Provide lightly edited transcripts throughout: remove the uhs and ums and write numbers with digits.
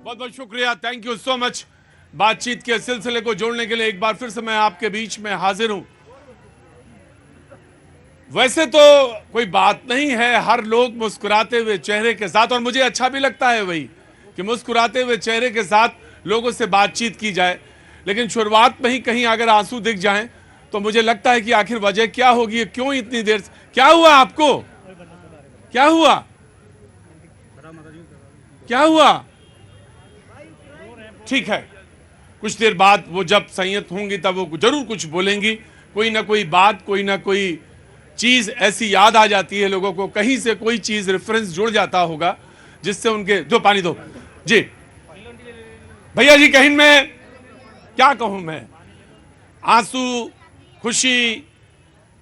बहुत बहुत शुक्रिया, थैंक यू सो मच। बातचीत के सिलसिले को जोड़ने के लिए एक बार फिर से मैं आपके बीच में हाजिर हूं। वैसे तो कोई बात नहीं है, हर लोग मुस्कुराते हुए चेहरे के साथ, और मुझे अच्छा भी लगता है वही कि मुस्कुराते हुए चेहरे के साथ लोगों से बातचीत की जाए, लेकिन शुरुआत में ही कहीं अगर आंसू दिख जाएं तो मुझे लगता है कि आखिर वजह क्या होगी, क्यों इतनी देर से, क्या हुआ आपको, क्या हुआ, क्या हुआ? ठीक है, कुछ देर बाद वो जब संयत होंगी तब वो जरूर कुछ बोलेंगी। कोई ना कोई बात, कोई ना कोई चीज ऐसी याद आ जाती है लोगों को, कहीं से कोई चीज रेफरेंस जुड़ जाता होगा जिससे उनके, दो पानी दो जी भैया जी। कहीं मैं क्या कहूं, मैं आंसू, खुशी,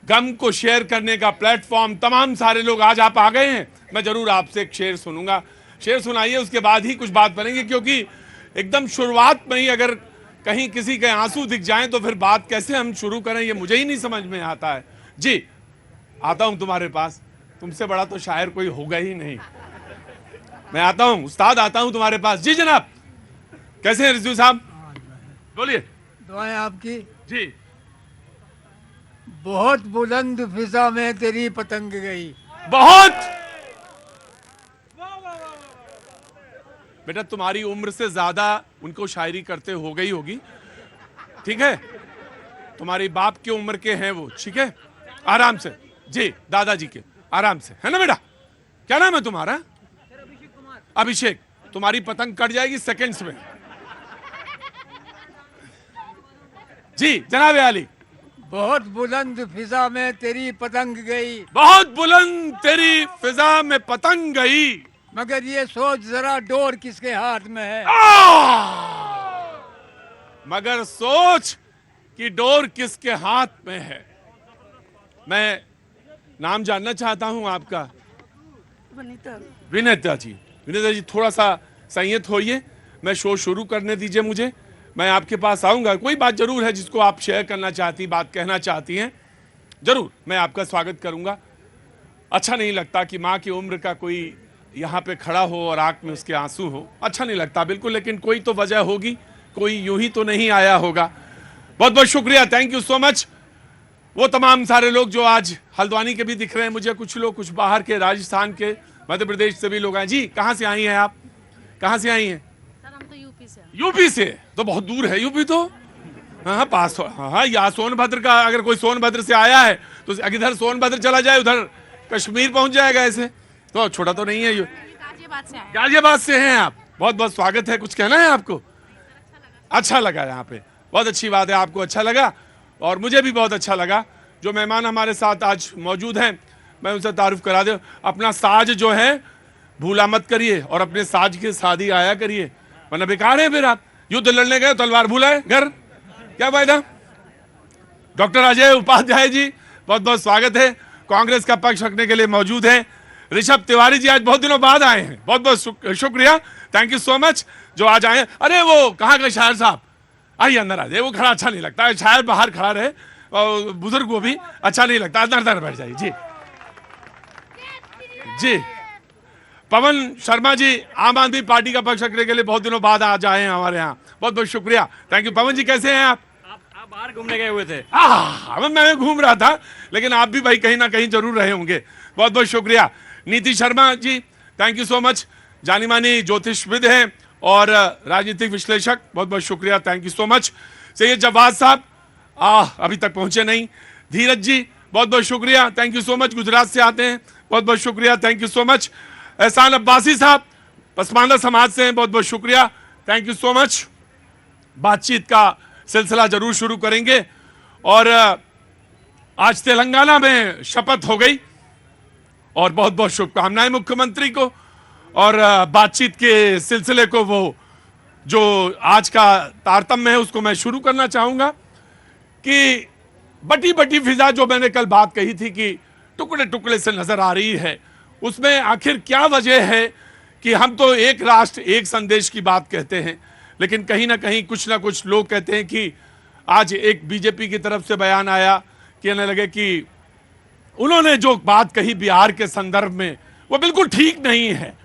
गम को शेयर करने का प्लेटफॉर्म, तमाम सारे लोग आज आप आ गए हैं। मैं जरूर आपसे एक शेर सुनूंगा, शेर सुनाइए, उसके बाद ही कुछ बात बनेगी, क्योंकि एकदम शुरुआत में ही अगर कहीं किसी के आंसू दिख जाएं तो फिर बात कैसे हम शुरू करें, ये मुझे ही नहीं समझ में आता है। जी आता हूं तुम्हारे पास, तुमसे बड़ा तो शायर कोई होगा ही नहीं। मैं आता हूं उस्ताद, आता हूं तुम्हारे पास। जी जनाब, कैसे हैं रिजवी साहब, बोलिए। दुआएं आपकी। जी बहुत बुलंद फिजा में तेरी पतंग गई। बहुत बेटा, तुम्हारी उम्र से ज्यादा उनको शायरी करते हो गई होगी, ठीक है? तुम्हारी बाप की उम्र के हैं वो, ठीक है? आराम से जी, दादाजी के, आराम से, है ना बेटा? क्या नाम है तुम्हारा? अभिषेक। तुम्हारी पतंग कट जाएगी सेकंड्स में। जी जनाब आली। बहुत बुलंद फिजा में तेरी पतंग गई, बहुत बुलंद तेरी फिजा में पतंग गई, मगर ये सोच जरा डोर किसके हाथ में है। मगर सोच कि डोर किसके हाथ में है। मैं नाम जानना चाहता हूं आपका। विनीता जी। विनीता जी थोड़ा सा संयत होइए, मैं शो शुरू करने दीजिए मुझे, मैं आपके पास आऊंगा। कोई बात जरूर है जिसको आप शेयर करना चाहती, बात कहना चाहती हैं, जरूर मैं आपका स्वागत करूंगा। अच्छा नहीं लगता कि माँ की उम्र का कोई यहाँ पे खड़ा हो और आंख में उसके आंसू हो, अच्छा नहीं लगता बिल्कुल, लेकिन कोई तो वजह होगी, कोई यूं ही तो नहीं आया होगा। बहुत बहुत शुक्रिया, थैंक यू सो मच। वो तमाम सारे लोग जो आज हल्द्वानी के भी दिख रहे हैं मुझे, कुछ लोग, कुछ बाहर के, राजस्थान के, मध्य प्रदेश से भी लोग आए। जी कहाँ से आई हैं आप, कहाँ से आई हैं? सर हम तो यूपी से। यूपी से? तो बहुत दूर है यूपी तो। हाँ पास, हाँ यहाँ सोनभद्र का, अगर कोई सोनभद्र से आया है तो इधर सोनभद्र चला जाए, उधर कश्मीर पहुंच जाएगा, ऐसे तो छोटा तो नहीं है। गाजियाबाद से हैं आप, बहुत बहुत स्वागत है। कुछ कहना है आपको? अच्छा लगा यहाँ पे, बहुत अच्छी बात है, आपको अच्छा लगा और मुझे भी बहुत अच्छा लगा। जो मेहमान हमारे साथ आज मौजूद हैं मैं उनसे तारुफ करा दूं। अपना साज जो है भूला मत करिए और अपने साज के साथ ही आया करिए, वरना बेकार है। फिर आप युद्ध लड़ने गए, तलवार भूलाए घर, क्या फायदा? डॉक्टर अजय उपाध्याय जी बहुत बहुत स्वागत है, कांग्रेस का पक्ष रखने के लिए मौजूद हैं। ऋषभ तिवारी जी आज बहुत दिनों बाद आए हैं, बहुत बहुत शुक्रिया, थैंक यू सो मच जो आज आए। अरे वो कहाँ का शायर साहब, आइए अंदर आ जाइए, वो खड़ा अच्छा नहीं लगता है, शायर बाहर खड़ा रहे और बुजुर्ग को भी अच्छा नहीं लगता, अंदर बैठ जाइए। जी जी पवन शर्मा जी आम आदमी पार्टी का पक्ष रखने के लिए बहुत दिनों बाद आज आए हैं हमारे यहाँ, बहुत बहुत शुक्रिया, थैंक यू। पवन जी कैसे हैं आप बाहर घूमने गए हुए थे? मैं घूम रहा था, लेकिन आप भी भाई कहीं ना कहीं जरूर रहे होंगे, बहुत बहुत शुक्रिया। नीति Sharma ji thank you so much, जानी मानी ज्योतिषविद हैं और राजनीतिक विश्लेषक, बहुत बहुत शुक्रिया, thank you so much. Syed Jawad साहब अभी तक पहुंचे नहीं। धीरज जी बहुत बहुत शुक्रिया, thank you so much, Gujarat से आते हैं, बहुत बहुत शुक्रिया, थैंक यू सो मच। एहसान अब्बासी साहब पसमानदा समाज से हैं, बहुत बहुत शुक्रिया, थैंक यू सो मच। बातचीत का सिलसिला जरूर शुरू करेंगे और आज तेलंगाना में शपथ हो गई और बहुत बहुत शुभकामनाएं मुख्यमंत्री को। और बातचीत के सिलसिले को, वो जो आज का तारतम्य है उसको मैं शुरू करना चाहूंगा कि बटी बटी फिजा जो मैंने कल बात कही थी कि टुकड़े टुकड़े से नजर आ रही है, उसमें आखिर क्या वजह है कि हम तो एक राष्ट्र एक संदेश की बात कहते हैं, लेकिन कहीं ना कहीं कुछ ना कुछ लोग कहते हैं कि आज एक बीजेपी की तरफ से बयान आया, कहने लगे कि उन्होंने जो बात कही बिहार के संदर्भ में वो बिल्कुल ठीक नहीं है,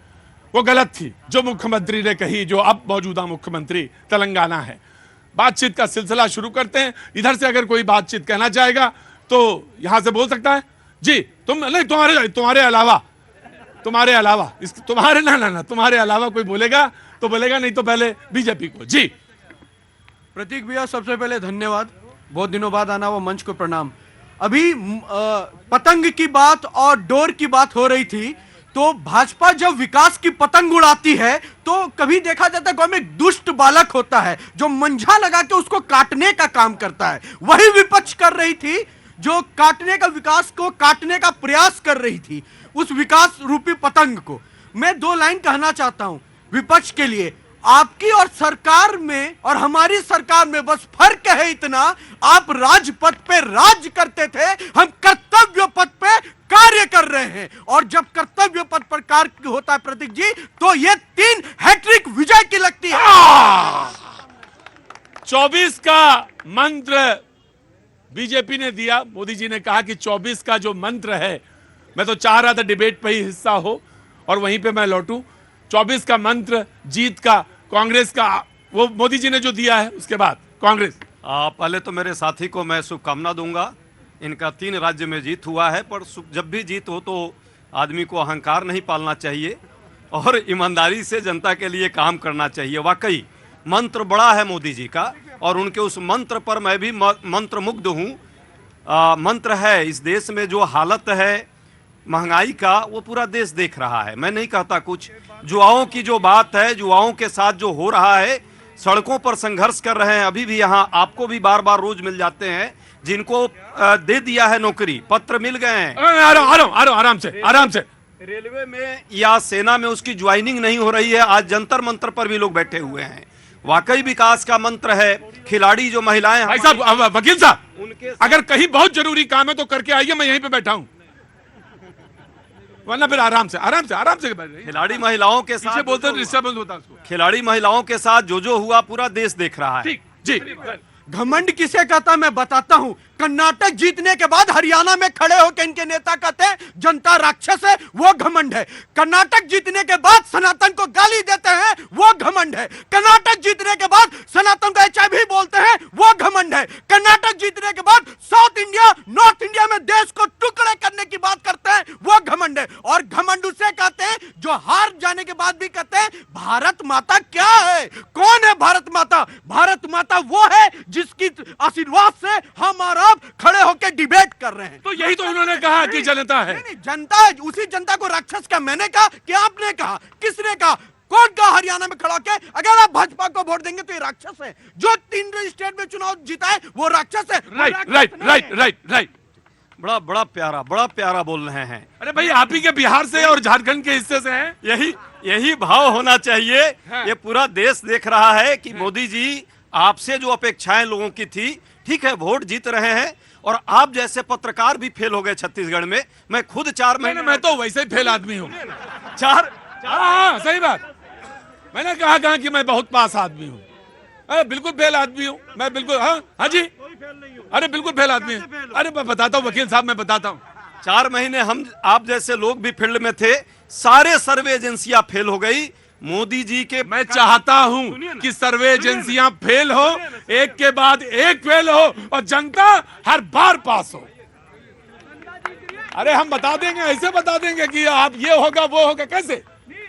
वो गलत थी जो मुख्यमंत्री ने कही, जो अब मौजूदा मुख्यमंत्री तेलंगाना है। बातचीत का सिलसिला शुरू करते हैं। इधर से अगर कोई बातचीत कहना चाहेगा तो यहां से बोल सकता है। जी तुम नहीं, तुम्हारे अलावा तुम्हारे अलावा कोई बोलेगा तो बोलेगा, नहीं तो पहले बीजेपी को। जी प्रतीक भैया, सबसे पहले धन्यवाद, बहुत दिनों बाद आना वो मंच को प्रणाम। अभी पतंग की बात और डोर की बात हो रही थी, तो भाजपा जब विकास की पतंग उड़ाती है तो कभी देखा जाता है गांव में एक दुष्ट बालक होता है जो मंझा लगा के उसको काटने का काम करता है। वही विपक्ष कर रही थी जो काटने का, विकास को काटने का प्रयास कर रही थी, उस विकास रूपी पतंग को। मैं 2 लाइन कहना चाहता हूं विपक्ष के लिए। आपकी और सरकार में और हमारी सरकार में बस फर्क है इतना, आप राजपथ पे राज करते थे, हम कर्तव्य पथ पे कार्य कर रहे हैं। और जब कर्तव्य पथ पर कार्य होता है प्रतीक जी, तो ये 3 हैट्रिक विजय की लगती है। 24 का मंत्र बीजेपी ने दिया। मोदी जी ने कहा कि 24 का जो मंत्र है, मैं तो चाह रहा था डिबेट पे ही हिस्सा हो और वहीं पे मैं लौटूं। 24 का मंत्र जीत का कांग्रेस का, वो मोदी जी ने जो दिया है, उसके बाद कांग्रेस। पहले तो मेरे साथी को मैं शुभकामना दूंगा। इनका 3 राज्य में जीत हुआ है, पर जब भी जीत हो तो आदमी को अहंकार नहीं पालना चाहिए और ईमानदारी से जनता के लिए काम करना चाहिए। वाकई मंत्र बड़ा है मोदी जी का और उनके उस मंत्र पर मैं भी मंत्रमुग्ध हूँ। मंत्र है, इस देश में जो हालत है महंगाई का, वो पूरा देश देख रहा है। मैं नहीं कहता कुछ, युवाओं की जो बात है, युवाओं के साथ जो हो रहा है, सड़कों पर संघर्ष कर रहे हैं। अभी भी यहाँ आपको भी बार बार रोज मिल जाते हैं जिनको दे दिया है नौकरी, पत्र मिल गए हैं। आराम से। रेलवे में या सेना में उसकी ज्वाइनिंग नहीं हो रही है। आज जंतर मंतर पर भी लोग बैठे हुए हैं। वाकई विकास का मंत्र है। खिलाड़ी जो महिलाएं, भाई साहब, वकील साहब, उनके अगर कहीं बहुत जरूरी काम है तो करके आइए, मैं यहीं पे बैठा हूं, वरना फिर आराम से बैठ रही। खिलाड़ी महिलाओं के साथ बोलते डिस्टर्बेंस होता है उसको। खिलाड़ी महिलाओं के साथ जो हुआ पूरा देश देख रहा है। ठीक जी। घमंड किसे कहता मैं बताता हूं। कर्नाटक जीतने के बाद हरियाणा में खड़े होकर इनके नेता कहते हैं जनता राक्षस है, वो घमंड है। कर्नाटक जीतने के बाद सनातन को गाली देते हैं, वो घमंड है। कर्नाटक जीतने के बाद सनातन को HIV बोलते हैं, वो घमंड है। कर्नाटक जीतने के बाद साउथ इंडिया, नॉर्थ इंडिया में देश को टुकड़े करने की बात करते हैं, वो घमंड है। और घमंड उसे कहते हैं जो हार जाने के बाद भी कहते हैं भारत माता क्या है। कौन है भारत माता? भारत माता वो है जिसकी आशीर्वाद से हम और आप खड़े होकर डिबेट कर रहे हैं। तो यही तो उन्होंने कहा कि जनता है। नहीं, जनता है। उसी जनता को राक्षस का मैंने कहा कि आपने कहा? किसने कहा? कौन कहा हरियाणा में खड़ा के अगर आप भाजपा को वोट देंगे तो ये राक्षस है? जो 3 स्टेट में चुनाव जीता है वो राक्षस है। राइट। बड़ा प्यारा बोल रहे हैं। अरे भाई, आप ही के बिहार से और झारखंड के हिस्से से हैं। यही भाव होना चाहिए। ये पूरा देश देख रहा है कि मोदी जी आपसे जो अपेक्षाएं लोगों की थी, ठीक है, वोट जीत रहे हैं और आप जैसे पत्रकार भी फेल हो गए छत्तीसगढ़ में। मैं खुद 4 महीने, मैं तो वैसे ही फेल आदमी हूँ। चार सही बात। मैंने कहा कि मैं बहुत पास आदमी हूँ। अरे बिल्कुल फेल आदमी हूँ मैं, बिल्कुल। हाँ जी, अरे बिल्कुल फेल आदमी हूँ। अरे मैं बताता हूँ वकील साहब, मैं बताता हूँ। 4 महीने हम आप जैसे लोग भी फील्ड में थे, सारे सर्वे एजेंसियां फेल हो गई। मोदी जी के, मैं चाहता हूं कि सर्वे एजेंसियां फेल हो, एक के बाद एक फेल हो और जनता हर बार पास हो। अरे हम बता देंगे, ऐसे बता देंगे कि आप ये होगा वो होगा। कैसे?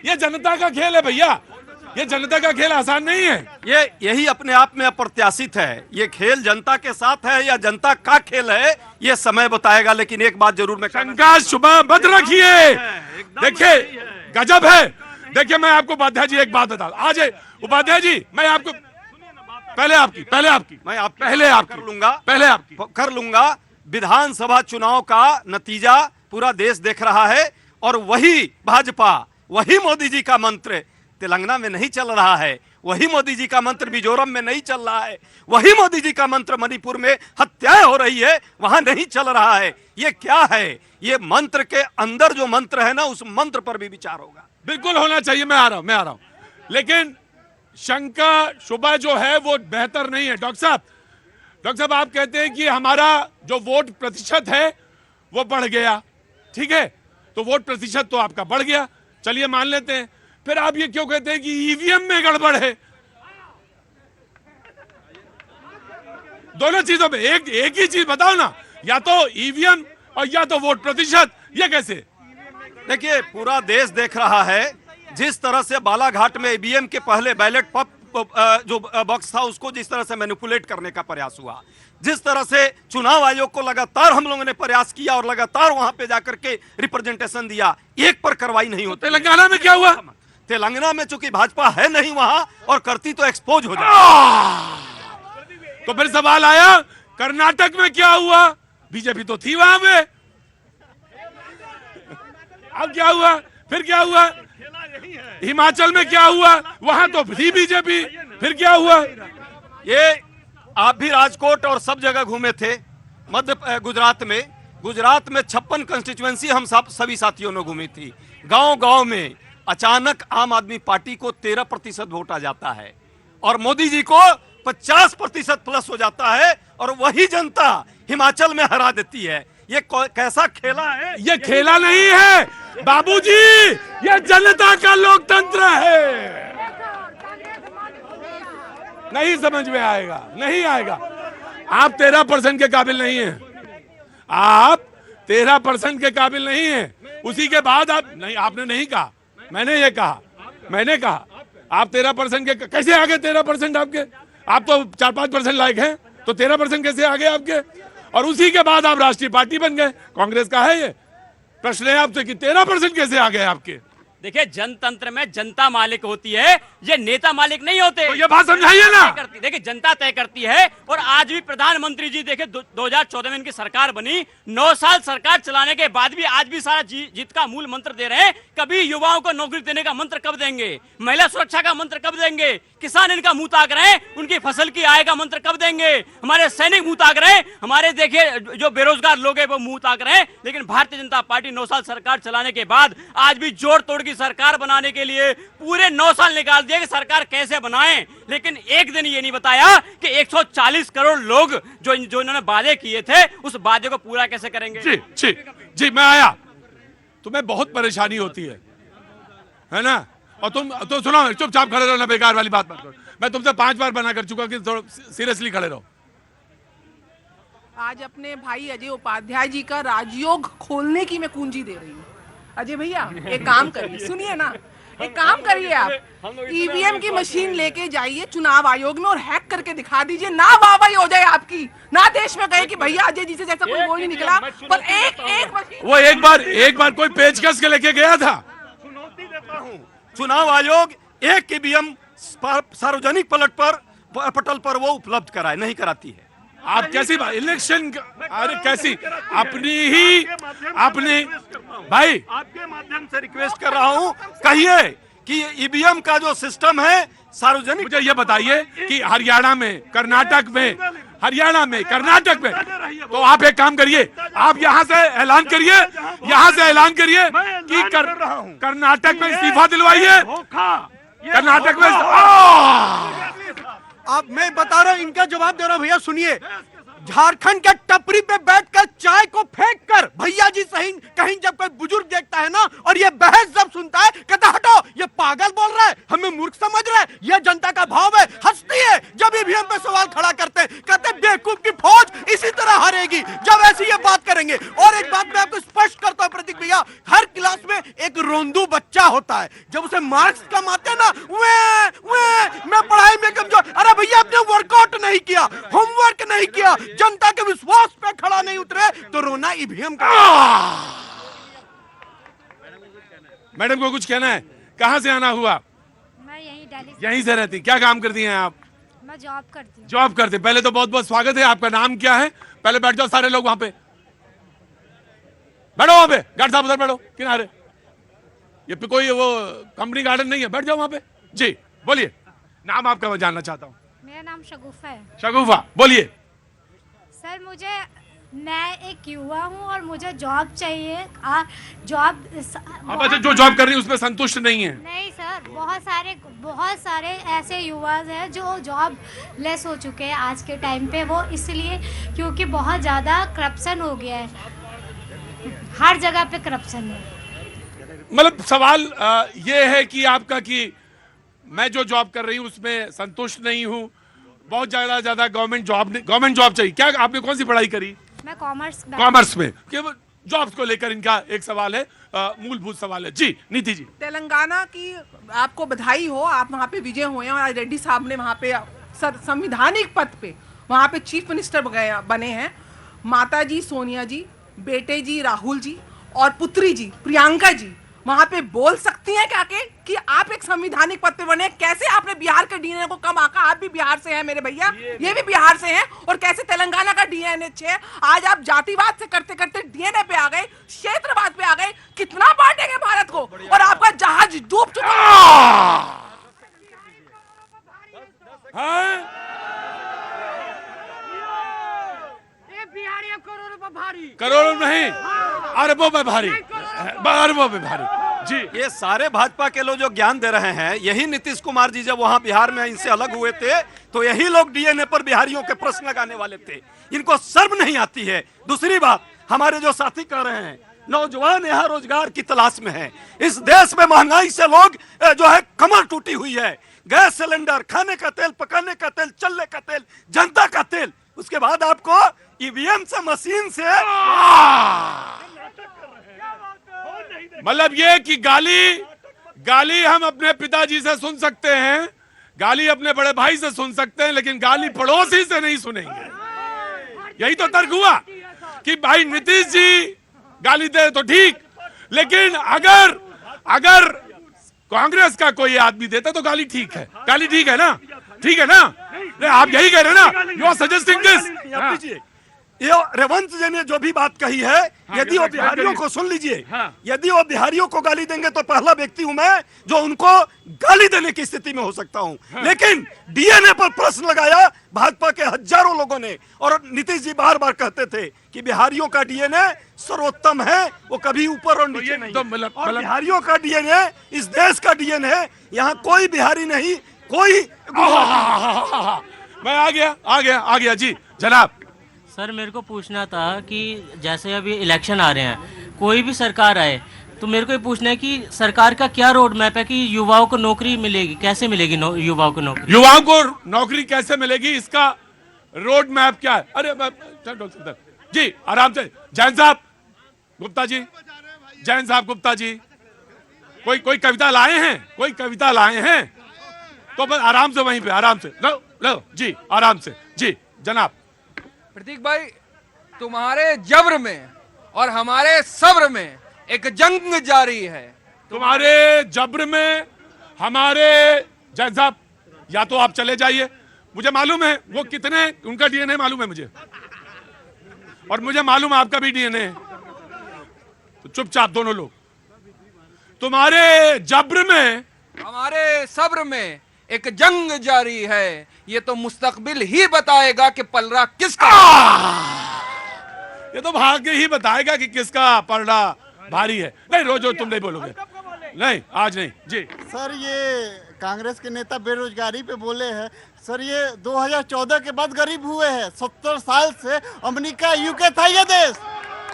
ये जनता का खेल है भैया, ये जनता का खेल आसान नहीं है। यही अपने आप में अप्रत्याशित है। ये खेल जनता के साथ है या जनता का खेल है, ये समय बताएगा। लेकिन एक बात जरूर मैं, शंका शुभा मत रखिए। देखिए गजब है। देखिए मैं आपको उपाध्याय जी एक बात बता, आज उपाध्याय जी मैं आपको पहले आपकी कर लूंगा। विधानसभा चुनाव का नतीजा पूरा देश देख रहा है और वही भाजपा, वही मोदी जी का मंत्र तेलंगाना में नहीं चल रहा है, वही मोदी जी का मंत्र मिजोरम में नहीं चल रहा है, वही मोदी जी का मंत्र मणिपुर में हत्याएं हो रही है वहां नहीं चल रहा है। ये क्या है? ये मंत्र के अंदर जो मंत्र है ना, उस मंत्र पर भी विचार होगा। बिल्कुल होना चाहिए। मैं आ रहा हूं। लेकिन शंका शुभा जो है वो बेहतर नहीं है। डॉक्टर साहब आप कहते हैं कि हमारा जो वोट प्रतिशत है वो बढ़ गया, ठीक है, तो वोट प्रतिशत तो आपका बढ़ गया, चलिए मान लेते हैं। फिर आप ये क्यों कहते हैं कि ईवीएम में गड़बड़ है? दोनों चीजों में एक ही चीज बताओ ना, या तो ईवीएम और या तो वोट प्रतिशत। ये कैसे? देखिए, पूरा देश देख रहा है जिस तरह से बालाघाट में ईवीएम के पहले बैलेट जो बॉक्स था उसको जिस तरह से मैनिपुलेट करने का प्रयास हुआ, जिस तरह से चुनाव आयोग को लगातार हम लोगों ने प्रयास किया और लगातार वहां पे जाकर के रिप्रेजेंटेशन दिया, एक पर कार्रवाई नहीं होती। तेलंगाना में क्या हुआ? तेलंगाना में चूंकि भाजपा है नहीं वहां और करती तो एक्सपोज हो जाए। तो फिर सवाल आया, कर्नाटक में क्या हुआ? बीजेपी तो थी वहां पे, अब क्या हुआ? फिर क्या हुआ? हिमाचल में क्या हुआ? वहां तो थी बीजेपी, फिर क्या हुआ? ये आप भी राजकोट और सब जगह घूमे थे, गुजरात में 56 कंस्टिट्यूएंसी हम सभी साथियों ने घूमी थी। गांव-गांव में अचानक आम आदमी पार्टी को 13% वोट आ जाता है और मोदी जी को 50% प्लस हो जाता है और वही जनता हिमाचल में हरा देती है। ये कैसा खेला है? ये खेला नहीं है बाबूजी, ये जनता का लोकतंत्र है। नहीं समझ में आएगा, नहीं आएगा। आप 13% के काबिल नहीं हैं, आप 13% के काबिल नहीं हैं। उसी के बाद आप नहीं, आपने नहीं कहा, मैंने ये कहा, मैंने कहा आप 13% के कैसे आ गए? 13% आपके, आप तो 4-5% लायक हैं, तो 13% कैसे आ गए आपके? और उसी के बाद आप राष्ट्रीय पार्टी बन गए। कांग्रेस का है ये प्रश्न है आपसे कि 13% कैसे आ गए आपके? देखिए, जनतंत्र में जनता मालिक होती है, ये नेता मालिक नहीं होते। तो ये बात समझाइए ना। देखिए, जनता तय करती है। और आज भी प्रधानमंत्री जी देखिए 2014 में इनकी सरकार बनी, 9 साल सरकार चलाने के बाद भी आज भी सारा जीत का मूल मंत्र दे रहे हैं। कभी युवाओं को नौकरी देने का मंत्र कब देंगे? महिला सुरक्षा का मंत्र कब देंगे? किसान इनका मुंह ताक रहे हैं, उनकी फसल की आय का मंत्र कब देंगे? हमारे सैनिक मुंह ताक रहे हैं, हमारे देखिए जो बेरोजगार लोग हैं वो मुंह ताक रहे हैं। लेकिन भारतीय जनता पार्टी 9 साल सरकार चलाने के बाद आज भी जोड़ तोड़ की सरकार बनाने के लिए पूरे 9 साल निकाल दिए कि सरकार कैसे बनाएं। लेकिन एक दिन ये नहीं बताया कि 140 करोड़ लोग जो इन्होंने वादे किए थे उस वादे को पूरा कैसे करेंगे। जी जी जी, मैं आया, तुम्हें बहुत परेशानी होती है ना? और तुम तो सुनो, चुपचाप खड़े रहो ना, बेकार वाली बात मत करो। मैं तुमसे 5 बार मना कर चुका कि थोड़ा सीरियसली खड़े रहो। आज अपने भाई अजय उपाध्याय जी का राजयोग खोलने की मैं कुंजी दे रही हूँ। अजय भैया एक काम करिए, सुनिए ना, एक काम करिए, आप ईवीएम की मशीन लेके जाइए चुनाव आयोग में और हैक करके दिखा दीजिए ना, वाहवाही हो जाए आपकी, ना देश में कहे कि भैया अजय जी से जैसा कोई वो नहीं निकला, पर एक मशीन। वो एक बार कोई पेचकस के लेके गया था। चुनौती देता हूं, चुनाव आयोग एक ईवीएम सार्वजनिक पटल पर वो उपलब्ध कराए, नहीं कराती है। आप कैसी बात, इलेक्शन, अरे कैसी अपने भाई, आपके माध्यम से रिक्वेस्ट कर रहा हूं, कहिए कि ईवीएम का जो सिस्टम है सार्वजनिक। मुझे ये बताइए कि हरियाणा में, कर्नाटक में, तो आप एक काम करिए, आप यहाँ से ऐलान करिए, कि कर्नाटक में इस्तीफा दिलवाइए, कर्नाटक में। अब मैं बता रहा हूं, इनका जवाब दे रहा हूं भैया, सुनिए। झारखंड के टपरी पे बैठकर चाय को फेंक कर भैया जी सही कहीं जब कोई बुजुर्ग देखता है ना और ये बहस जब सुनता है, कहता हटो ये पागल बोल रहा है, हमें मूर्ख समझ रहा है, ये जनता का भाव है, हंसती है जब ईवीएम पे सवाल खड़ा करते हैं, कहते बेवकूफ की फौज इसी तरह हारेगी जब ऐसी ये बात करेंगे। और एक बात मैं आपको स्पष्ट करता हूं प्रतीक भैया, हर क्लास में एक रोंदू बच्चा होता है, जब उसे मार्क्स कम आते हैं ना, मैं पढ़ाई में कमजोर, अरे भैया आपने वर्कआउट नहीं किया, होमवर्क नहीं किया, जनता के विश्वास पे खड़ा नहीं उतरे, तो रोना ईवीएम का। मैडम को कुछ कहना है? कहां से आना हुआ? मैं यहीं से रहती? क्या काम करती हैं आप? मैं जॉब करती हूँ। जॉब करते। पहले तो बहुत बहुत स्वागत है। आपका नाम क्या है? पहले बैठ जाओ सारे लोग वहां पे, बैठो वहां पे, गार्ड साहब उधर बैठो किनारे, ये पे कोई वो कंपनी गार्डन नहीं है, बैठ जाओ वहां पे। जी बोलिए, नाम आपका मैं जानना चाहता हूँ। मेरा नाम शगुफा है। शगुफा, बोलिए। सर मैं एक युवा हूँ और मुझे जॉब चाहिए। जॉब आप अच्छा जो जॉब कर रही है उसमें संतुष्ट नहीं है? नहीं सर, बहुत सारे ऐसे युवा हैं जो जॉब लेस हो चुके हैं आज के टाइम पे, वो इसलिए क्योंकि बहुत ज़्यादा करप्शन हो गया है, हर जगह पे करप्शन है। मतलब सवाल ये है कि आपका कि मैं जो जॉब कर रही हूं उसमें संतुष्ट नहीं हूं, बहुत ज्यादा गवर्नमेंट जॉब चाहिए। क्या आपने कौन सी पढ़ाई करी? मैं कॉमर्स कॉमर्स में। केवल जॉब्स को लेकर इनका एक सवाल है, मूलभूत सवाल है। जी नीति जी। तेलंगाना की आपको बधाई हो, आप वहाँ पे विजय हुए हैं और आज रेड्डी साहब ने वहाँ पे संविधानिक पद पे वहाँ पे चीफ मिनिस्टर बने हैं। माता जी सोनिया जी, बेटे जी राहुल जी और पुत्री जी प्रियंका जी वहाँ पे बोल सकती हैं क्या कि आप एक संविधानिक पद पे बने? कैसे आपने बिहार के डीएनए को कम आका? आप भी बिहार से हैं मेरे भैया, ये भी बिहार से हैं। और कैसे तेलंगाना का डीएनए 6, आज आप जातिवाद से करते करते डीएनए पे आ गए, क्षेत्रवाद पे आ गए। कितना बांटेंगे भारत को? और आपका जहाज डूब चुका हाँ? करोड़ों नहीं, अरबों में भारी, अरबों में भारी। जी ये सारे भाजपा के लोग जो ज्ञान दे रहे हैं, यही नीतीश कुमार जी जब वहां बिहार में इनसे अलग हुए थे तो यही लोग डीएनए पर बिहारियों के प्रश्न लगाने वाले थे। इनको शर्म नहीं आती है। दूसरी बात, हमारे जो साथी कह रहे हैं नौजवान यहाँ रोजगार की तलाश में है। इस देश में महंगाई से लोग जो है कमर टूटी हुई है। गैस सिलेंडर, खाने का तेल, पकाने का तेल, चलने का तेल, जनता का तेल, उसके बाद आपको ईवीएम से, मशीन से मतलब ये कि गाली हम अपने पिताजी से सुन सकते हैं, गाली अपने बड़े भाई से सुन सकते हैं, लेकिन गाली पड़ोसी से नहीं सुनेंगे। यही तो तर्क हुआ कि भाई नीतीश जी गाली दे तो ठीक, लेकिन अगर कांग्रेस का कोई आदमी देता तो गाली ठीक है। गाली ठीक है ना? ठीक है ना? आप यही कह रहे हैं ना? You are suggesting this. ये रेवंत जी ने जो भी बात कही है, यदि वो बिहारियों को सुन लीजिए, यदि वो बिहारियों को गाली देंगे तो पहला व्यक्ति हूं मैं जो उनको गाली देने की स्थिति में हो सकता हूं। लेकिन डीएनए पर प्रश्न लगाया भाजपा के हजारों लोगों ने, और नीतीश जी बार बार कहते थे कि बिहारियों का डीएनए सर्वोत्तम है, वो कभी ऊपर और नीचे नहीं। और बिहारियों का डीएनए इस देश का डीएनए है। यहाँ कोई बिहारी नहीं, कोई मैं आ गया जी जनाब। सर मेरे को पूछना था कि जैसे अभी इलेक्शन आ रहे हैं, कोई भी सरकार आए तो मेरे को ये पूछना है कि सरकार का क्या रोड मैप है कि युवाओं को नौकरी मिलेगी, कैसे मिलेगी युवाओं को नौकरी? युवाओं को नौकरी कैसे मिलेगी, इसका रोड मैप क्या है? अरे डॉक्टर जी आराम से। जैन साहब गुप्ता जी, जैन साहब गुप्ता जी, कोई कविता लाए हैं? कोई कविता लाए हैं तो बस आराम से, वहीं पे आराम से लो जी, आराम से जी जनाब। प्रतीक भाई, तुम्हारे जब्र में और हमारे सब्र में एक जंग जारी है। तुम्हारे जब्र में हमारे, जैन साहब या तो आप चले जाइए, मुझे मालूम है वो कितने, उनका डीएनए मालूम है मुझे, और मुझे मालूम है आपका भी डीएनए है, तो चुपचाप दोनों लोग। तुम्हारे जब्र में हमारे सब्र में एक जंग जारी है, ये तो मुस्तकबिल ही बताएगा कि पलड़ा किसका। ये तो भाग्य ही बताएगा कि किसका पलड़ा भारी है। नहीं रोज तुम नहीं बोलोगे, नहीं आज नहीं जी। सर ये कांग्रेस के नेता बेरोजगारी पे बोले हैं। सर ये 2014 के बाद गरीब हुए हैं। 70 साल से अमेरिका यूके था ये देश,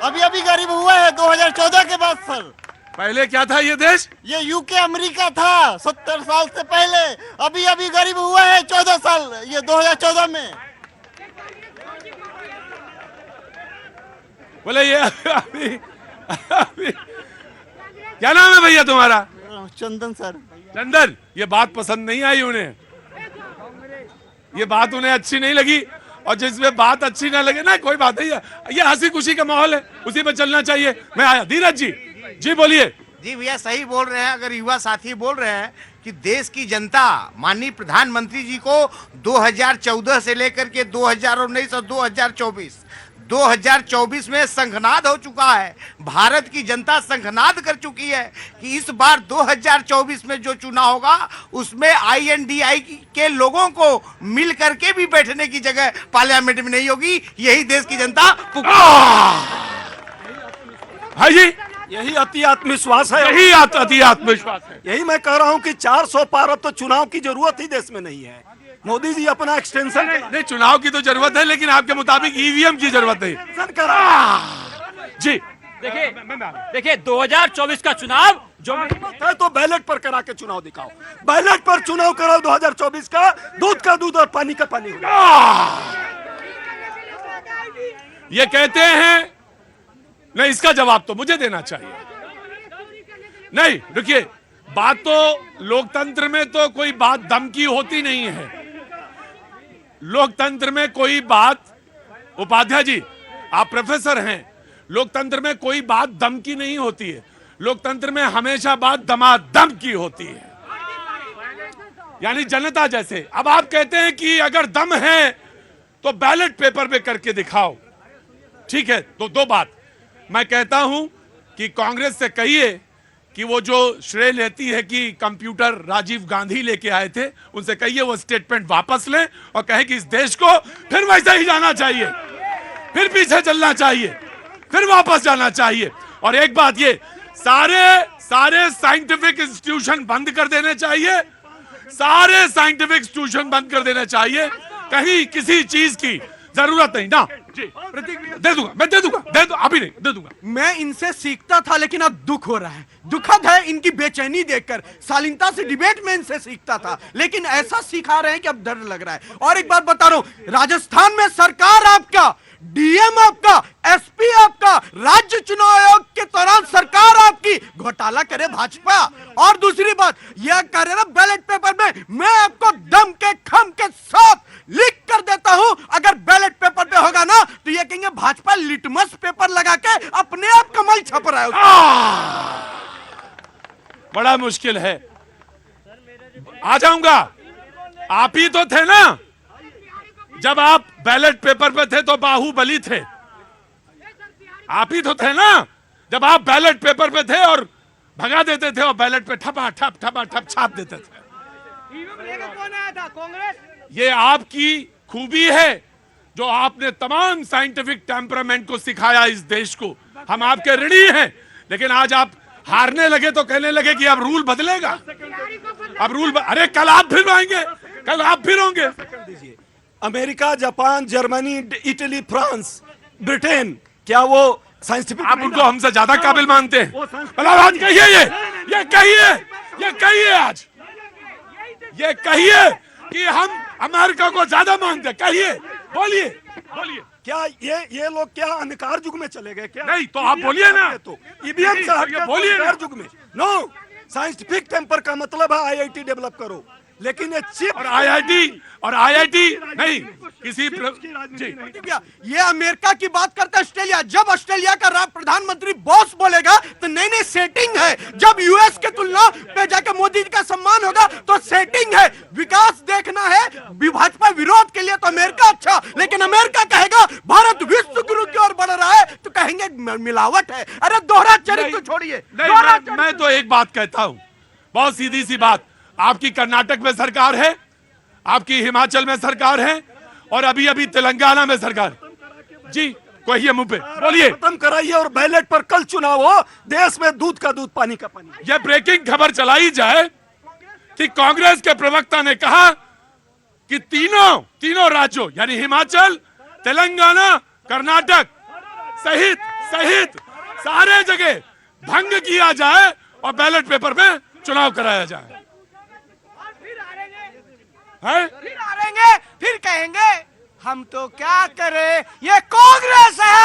अभी गरीब हुआ है 2014 के बाद। सर पहले क्या था ये देश? ये यूके अमेरिका था 70 साल से पहले, अभी गरीब हुआ है 14 साल, ये 2014 में। बोले ये अभी क्या नाम है भैया तुम्हारा? चंदन सर। चंदन, ये बात पसंद नहीं आई उन्हें, ये बात उन्हें अच्छी नहीं लगी, और जिसमें बात अच्छी ना लगे ना कोई बात नहीं है, ये हंसी खुशी का माहौल है, उसी में चलना चाहिए। मैं आया धीरज जी बोलिए। जी भैया सही बोल रहे हैं। अगर युवा साथी बोल रहे हैं कि देश की जनता माननीय प्रधानमंत्री जी को 2014 से लेकर के 2019 और 2024 में संघनाद हो चुका है, भारत की जनता संघनाद कर चुकी है कि इस बार 2024 में जो चुनाव होगा उसमें INDI के लोगों को मिल करके भी बैठने की जगह पार्लियामेंट में नहीं होगी। यही देश की जनता भाई जी, यही अति आत्मविश्वास है, यही अति आत्मविश्वास है। यही मैं कह रहा हूं कि 400 पार, अब तो चुनाव की जरूरत ही देश में नहीं है। मोदी जी अपना एक्सटेंशन नहीं, चुनाव की तो जरूरत है, लेकिन आपके मुताबिक ईवीएम की जरूरत है जी। देखिए 2024 का चुनाव जो है तो बैलेट पर करा के चुनाव दिखाओ, बैलेट पर चुनाव कराओ 2024 का दूध और पानी का पानी। ये कहते हैं नहीं, इसका जवाब तो मुझे देना चाहिए। नहीं देखिए, बात तो लोकतंत्र में तो कोई बात दम की होती नहीं है। लोकतंत्र में कोई बात, उपाध्याय जी आप प्रोफेसर हैं, लोकतंत्र में कोई बात दम की नहीं होती है। लोकतंत्र में हमेशा बात दमादम की होती है, यानी जनता जैसे। अब आप कहते हैं कि अगर दम है तो बैलेट पेपर पे करके दिखाओ, ठीक है। तो दो बात मैं कहता हूं कि कांग्रेस से कहिए कि वो जो श्रेय लेती है कि कंप्यूटर राजीव गांधी लेके आए थे, उनसे कहिए वो स्टेटमेंट वापस लें और कहें कि इस देश को फिर वैसे ही जाना चाहिए, फिर पीछे चलना चाहिए, फिर वापस जाना चाहिए। और एक बात, ये सारे साइंटिफिक इंस्टीट्यूशन बंद कर देने चाहिए, सारे साइंटिफिक इंस्टीट्यूशन बंद कर देने चाहिए। कहीं किसी चीज की जरूरत नहीं ना। दे दूंगा, मैं दे दूंगा, अभी नहीं दे दूंगा। मैं इनसे सीखता था लेकिन अब दुख हो रहा है। दुखद है इनकी बेचैनी देखकर। शालीनता से डिबेट में इनसे सीखता था, लेकिन ऐसा सिखा रहे हैं कि अब डर लग रहा है। और एक बात बता रहा हूं, राजस्थान में सरकार आपका, डीएम आपका, एसपी आपका, राज्य चुनाव आयोग के दौरान सरकार आपकी, घोटाला करे भाजपा। और दूसरी बात यह कह रहे ना बैलेट पेपर में, मैं आपको दम के खम के साथ लिख कर देता हूं, अगर बैलेट पेपर पे होगा ना तो ये कहेंगे भाजपा लिटमस पेपर लगा के अपने आप कमल छप रहा है। बड़ा मुश्किल है। आ जाऊंगा, आप ही तो थे ना जब आप बैलेट पेपर पे थे तो बाहुबली थे। आप ही तो थे ना जब आप बैलेट पेपर पे थे और भगा देते थे और बैलेट पे ठपा ठप छाप देते थे। कौन आया था? कांग्रेस। ये आपकी खूबी है जो आपने तमाम साइंटिफिक टेम्परामेंट को सिखाया इस देश को। हम आपके ऋणी हैं, लेकिन आज आप हारने लगे तो कहने लगे कि अब रूल बदलेगा, अब रूल अरे कल आप फिर आएंगे, कल आप फिर होंगे। America, Japan, Germany, Italy, France, Britain, क्या वो साइंटिफिक? आप उनको हमसे ज्यादा काबिल मानते हैं? आज कहिए, ये कहिए आज, ये कहिए कि हम अमेरिका को ज्यादा मानते, कहिए, बोलिए। क्या ये लोग क्या अंधकार युग में चले गए क्या? नहीं तो आप बोलिए ना, तो ईवीएम से हट के बोलिए अंधकार युग में। नो, साइंटिफिक टेम्पर का मतलब है आईआईटी डेवलप करो, लेकिन ये चिप और आईआईटी नहीं किसी जी। ये अमेरिका की बात करता है, ऑस्ट्रेलिया। जब ऑस्ट्रेलिया का प्रधानमंत्री बॉस बोलेगा तो नई सेटिंग है। जब यूएस के तुलना पे जाकर मोदी जी का सम्मान होगा तो सेटिंग है। विकास देखना है भाजपा विरोध के लिए तो अमेरिका अच्छा, लेकिन अमेरिका कहेगा भारत विश्व गुरु की ओर बढ़ रहा है तो कहेंगे मिलावट है। अरे दोहरा चरित्र छोड़िए। मैं तो एक बात कहता हूं, बहुत सीधी सी बात। आपकी कर्नाटक में सरकार है, आपकी हिमाचल में सरकार है, और अभी अभी तेलंगाना में सरकार। जी कहिए, मुंह पे बोलिए। खत्म कराइए और बैलेट पर कल चुनाव हो, देश में दूध का दूध पानी का पानी। यह ब्रेकिंग खबर चलाई जाए कि कांग्रेस के प्रवक्ता ने कहा कि तीनों राज्यों यानी हिमाचल, तेलंगाना, कर्नाटक सहित सारे जगह भंग किया जाए और बैलेट पेपर में चुनाव कराया जाए। फिर हारेंगे, फिर कहेंगे हम तो क्या करें, ये कांग्रेस है।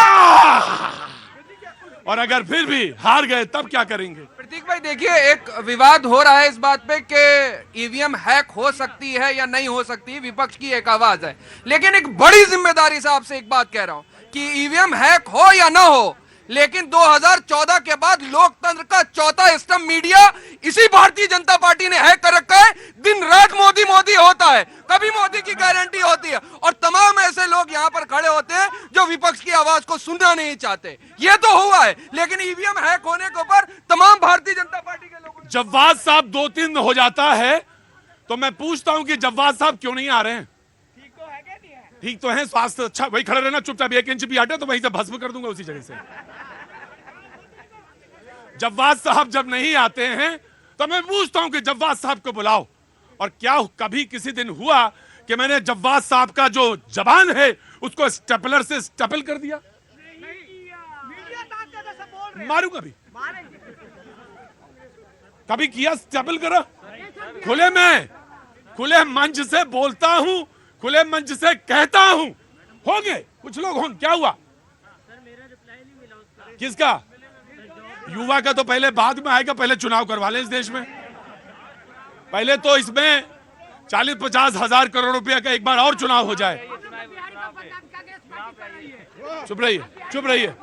और अगर फिर भी हार गए तब क्या करेंगे? प्रतीक भाई देखिए, एक विवाद हो रहा है इस बात पे कि ईवीएम हैक हो सकती है या नहीं हो सकती। विपक्ष की एक आवाज है, लेकिन एक बड़ी जिम्मेदारी से आपसे एक बात कह रहा हूं कि ईवीएम हैक हो या ना हो, लेकिन 2014 के बाद लोकतंत्र का चौथा स्तंभ मीडिया इसी भारतीय जनता पार्टी ने हैक कर रखा है। दिन रात मोदी होता है, कभी मोदी की गारंटी होती है, और तमाम ऐसे लोग यहां पर खड़े होते हैं जो विपक्ष की आवाज को सुनना नहीं चाहते। ये तो हुआ है, लेकिन ईवीएम हैक होने के ऊपर तमाम भारतीय जनता पार्टी के लोगों। जव्वाद साहब 2-3 हो जाता है तो मैं पूछता हूं कि जव्वाद साहब क्यों नहीं आ रहे हैं? ठीक तो है, स्वास्थ्य अच्छा, वही खड़े रहना चुपचाप, 1 इंच भी हटे तो वहीं से भस्म कर दूंगा उसी जगह से। जव्वाद साहब जब नहीं आते हैं तो मैं पूछता हूं कि जव्वाद साहब को बुलाओ। और क्या कभी किसी दिन हुआ कि मैंने जव्वाद साहब का जो जबान है उसको स्टेपलर से स्टेपल कर दिया? मारूंगा भी। कभी किया स्टेबल करो? खुले मंच से बोलता हूं, खुले मंच से कहता हूं। हो गए कुछ लोग हों, क्या हुआ? किसका? युवा का तो पहले बाद में आएगा, पहले चुनाव करवा लें इस देश में। पहले तो इसमें 40-50 हजार करोड़ रुपया का एक बार और चुनाव हो जाए। चुप रहिए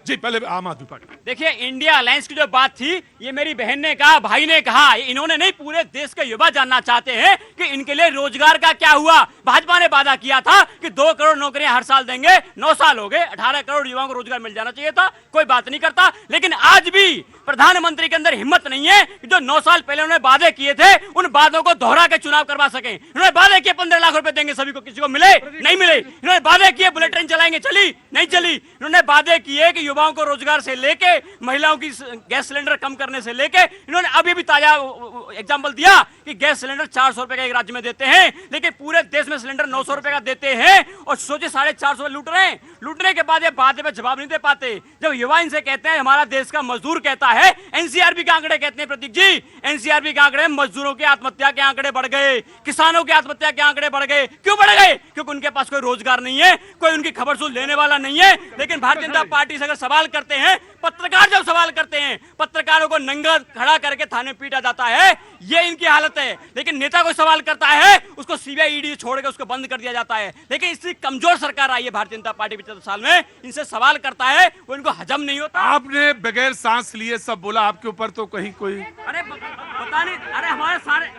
जी पहले आम आदमी पार्टी। देखिए, इंडिया अलायंस की जो बात थी, ये मेरी बहन ने कहा, भाई ने कहा, इन्होंने नहीं, पूरे देश के युवा जानना चाहते हैं कि इनके लिए रोजगार का क्या हुआ। भाजपा ने वादा किया था कि 2 करोड़ नौकरियां हर साल देंगे, 9 साल हो गए, 18 करोड़ युवाओं को रोजगार मिल जाना चाहिए था, कोई बात नहीं करता। लेकिन आज भी प्रधानमंत्री के अंदर हिम्मत नहीं है कि जो 9 साल पहले उन्होंने वादे किए थे, उन वादों को दोहरा के चुनाव करवा सके। उन्होंने वादे किए 15 लाख रुपए देंगे सभी को, किसी को मिले नहीं मिले। इन्होंने वादे किए बुलेट ट्रेन चलाएंगे, चली नहीं चली। इन्होंने वादे किए कि युवाओं को रोजगार से लेके महिलाओं की गैस सिलेंडर कम करने से लेके, इन्होंने अभी भी ताजा एग्जांपल दिया कि गैस सिलेंडर 400 रुपए का एक राज्य में देते हैं, लेकिन पूरे देश में सिलेंडर 900 रुपए का देते हैं। और सोचिए 450 लूट रहे हैं। लूटने के बाद ये बातें पे जवाब नहीं दे पाते। जब युवा इनसे कहते हैं हमारा देश का मजदूर कहता है, एनसीआरबी के आंकड़े कहते हैं, प्रतीक जी, एनसीआरबी के आंकड़े, मजदूरों के आत्महत्या के आंकड़े बढ़ गए, किसानों के आत्महत्या के आंकड़े बढ़ गए। क्यों बढ़ गए? क्योंकि उनके पास कोई रोजगार नहीं है, कोई उनकी खबर सुन लेने वाला नहीं है। लेकिन भारतीय जनता पार्टी से अगर सवाल करते हैं, पत्रकार जब सवाल करते हैं, पत्रकारों को नंगा खड़ा करके थाने पीटा जाता है, ये इनकी हालत है। लेकिन नेता कोई सवाल करता है, उसको सीबीआई ईडी छोड़ के उसको बंद कर दिया जाता है। लेकिन इससे कमजोर सरकार आई है भारतीय जनता पार्टी 75 साल में, इनसे सवाल करता है वो इनको हजम नहीं होता। आपने बगैर सांस लिए सब बोला, आपके ऊपर तो कहीं कोई अरे पता नहीं, अरे हमारे सारे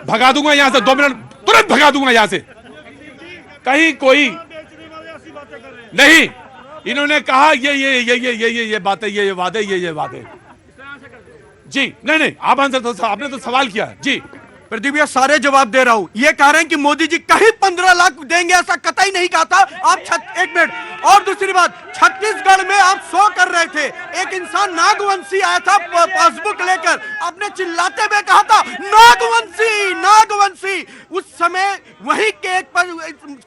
भगा दूंगा यहां से, 2 मिनट तुरंत भगा दूंगा यहां से। कहीं कोई नहीं, इन्होंने कहा ये बातें, ये वादे जी। नहीं आप आंसर तो, आपने तो सवाल किया जी। प्रदीप भैया सारे जवाब दे रहा हूं। ये कह रहे हैं कि मोदी जी कहीं 15 लाख देंगे, ऐसा कतई नहीं कहा था। आप 1 मिनट। और दूसरी बात, छत्तीसगढ़ में आप 100 कर रहे थे, एक इंसान नागवंशी आया था पासबुक लेकर, आपने चिल्लाते हुए कहा था नागवंशी। उस समय वहीं के एक पर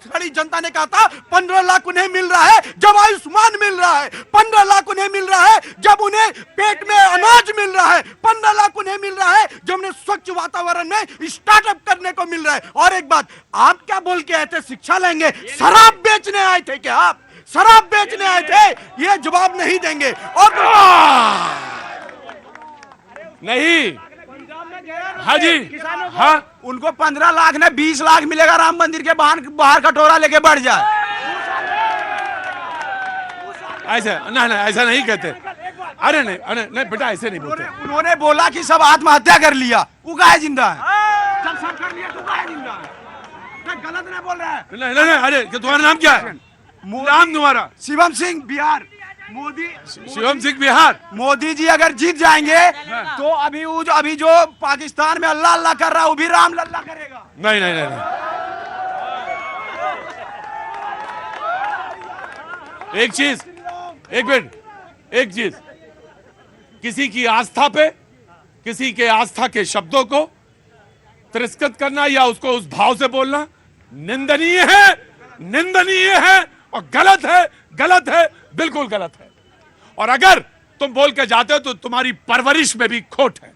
खड़ी जनता ने कहा था 15 लाख उन्हें मिल रहा है जब आयुष्मान मिल रहा है, 15 लाख उन्हें मिल रहा है जब उन्हें पेट में अनाज मिल रहा है, 15 लाख उन्हें मिल रहा है जब उन्हें स्वच्छ वातावरण में स्टार्टअप करने को मिल रहा है। और एक बात, आप क्या बोल के आए थे? शिक्षा लेंगे। शराब बेचने आए थे क्या आप? शराब बेचने आए थे? ये जवाब नहीं देंगे। और नहीं, हाँ जी, हाँ, उनको 15 लाख ने 20 लाख मिलेगा राम मंदिर के बाहर कटोरा लेके बढ़ जाए। ऐसा नहीं, ऐसा नहीं कहते। अरे नहीं बेटा, ऐसे नहीं बोलते। उन्होंने बोला कि सब आत्महत्या कर लिया, वो काहे जिंदा है? जब सब कर लिया तो काहे जिंदा है? गलत नहीं बोल रहा है। नहीं, अरे तुम्हारा नाम क्या है? नाम तुम्हारा? शिवम सिंह, बिहार। शिवम सिंह, बिहार। मोदी जी अगर जीत जाएंगे तो अभी जो पाकिस्तान में अल्लाह अल्लाह कर रहा है, वो भी राम लल्ला करेगा। नहीं। एक चीज, एक मिनट, एक चीज, किसी की आस्था पे, किसी के आस्था के शब्दों को तिरस्कृत करना या उसको उस भाव से बोलना निंदनीय है और गलत है, बिल्कुल गलत है। और अगर तुम बोल के जाते हो तो तुम्हारी परवरिश में भी खोट है,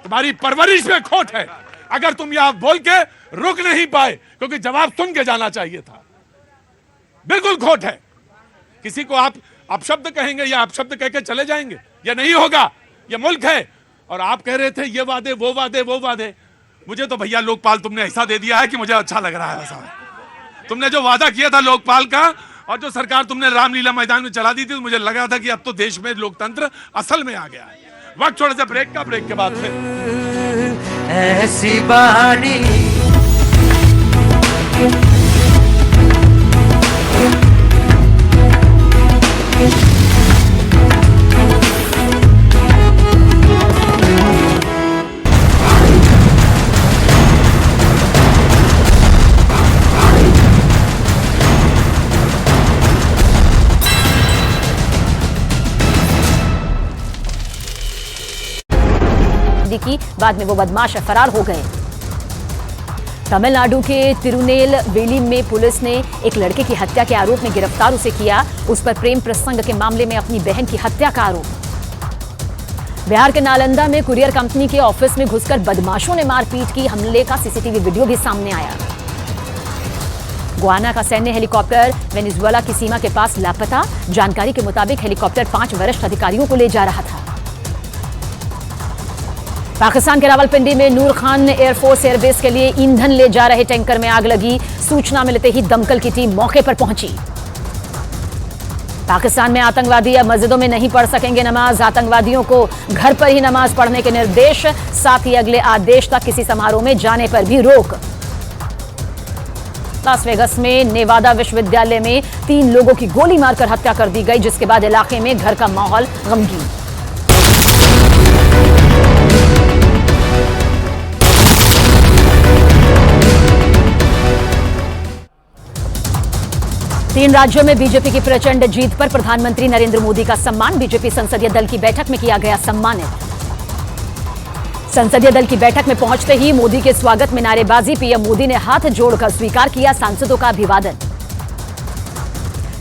तुम्हारी परवरिश में खोट है। अगर तुम यहां बोल के रुक नहीं पाए क्योंकि जवाब सुन के जाना चाहिए था, बिल्कुल खोट है। किसी को आप अपशब्द कहेंगे या अपशब्द कह के चले जाएंगे, यह नहीं होगा। यह मुल्क है। और आप कह रहे थे ये वादे वो वादे। मुझे तो भैया लोकपाल तुमने ऐसा दे दिया है कि मुझे अच्छा लग रहा है। ऐसा तुमने जो वादा किया था लोकपाल का, और जो सरकार तुमने रामलीला मैदान में चला दी थी, तो मुझे लगा था कि अब तो देश में लोकतंत्र असल में आ गया है। वक्त थोड़े से ब्रेक के बाद फिर ऐसी बानी की, बाद में वो बदमाश फरार हो गए। तमिलनाडु के तिरुनेलवेली में पुलिस ने एक लड़के की हत्या के आरोप में गिरफ्तार उसे किया। उस पर प्रेम प्रसंग के मामले में अपनी बहन की हत्या का आरोप। बिहार के नालंदा में कुरियर कंपनी के ऑफिस में घुसकर बदमाशों ने मारपीट की। हमले का सीसीटीवी वीडियो भी सामने आया। गुआना का सैन्य हेलीकॉप्टर वेनेजुएला की सीमा के पास लापता। जानकारी के मुताबिक हेलीकॉप्टर 5 वरिष्ठ अधिकारियों को ले जा रहा था। पाकिस्तान के रावलपिंडी में नूर खान एयरफोर्स एयरबेस के लिए ईंधन ले जा रहे टैंकर में आग लगी। सूचना मिलते ही दमकल की टीम मौके पर पहुंची। पाकिस्तान में आतंकवादी अब मस्जिदों में नहीं पढ़ सकेंगे नमाज। आतंकवादियों को घर पर ही नमाज पढ़ने के निर्देश, साथ ही अगले आदेश तक किसी समारोह में जाने पर भी रोक। लास वेगस में नेवादा विश्वविद्यालय में 3 लोगों की गोली मारकर हत्या कर दी गई, जिसके बाद इलाके में घर का माहौल गमगीन। तीन राज्यों में बीजेपी की प्रचंड जीत पर प्रधानमंत्री नरेंद्र मोदी का सम्मान। बीजेपी संसदीय दल की बैठक में किया गया सम्मानित। संसदीय दल की बैठक में पहुंचते ही मोदी के स्वागत में नारेबाजी। पीएम मोदी ने हाथ जोड़कर स्वीकार किया सांसदों का अभिवादन।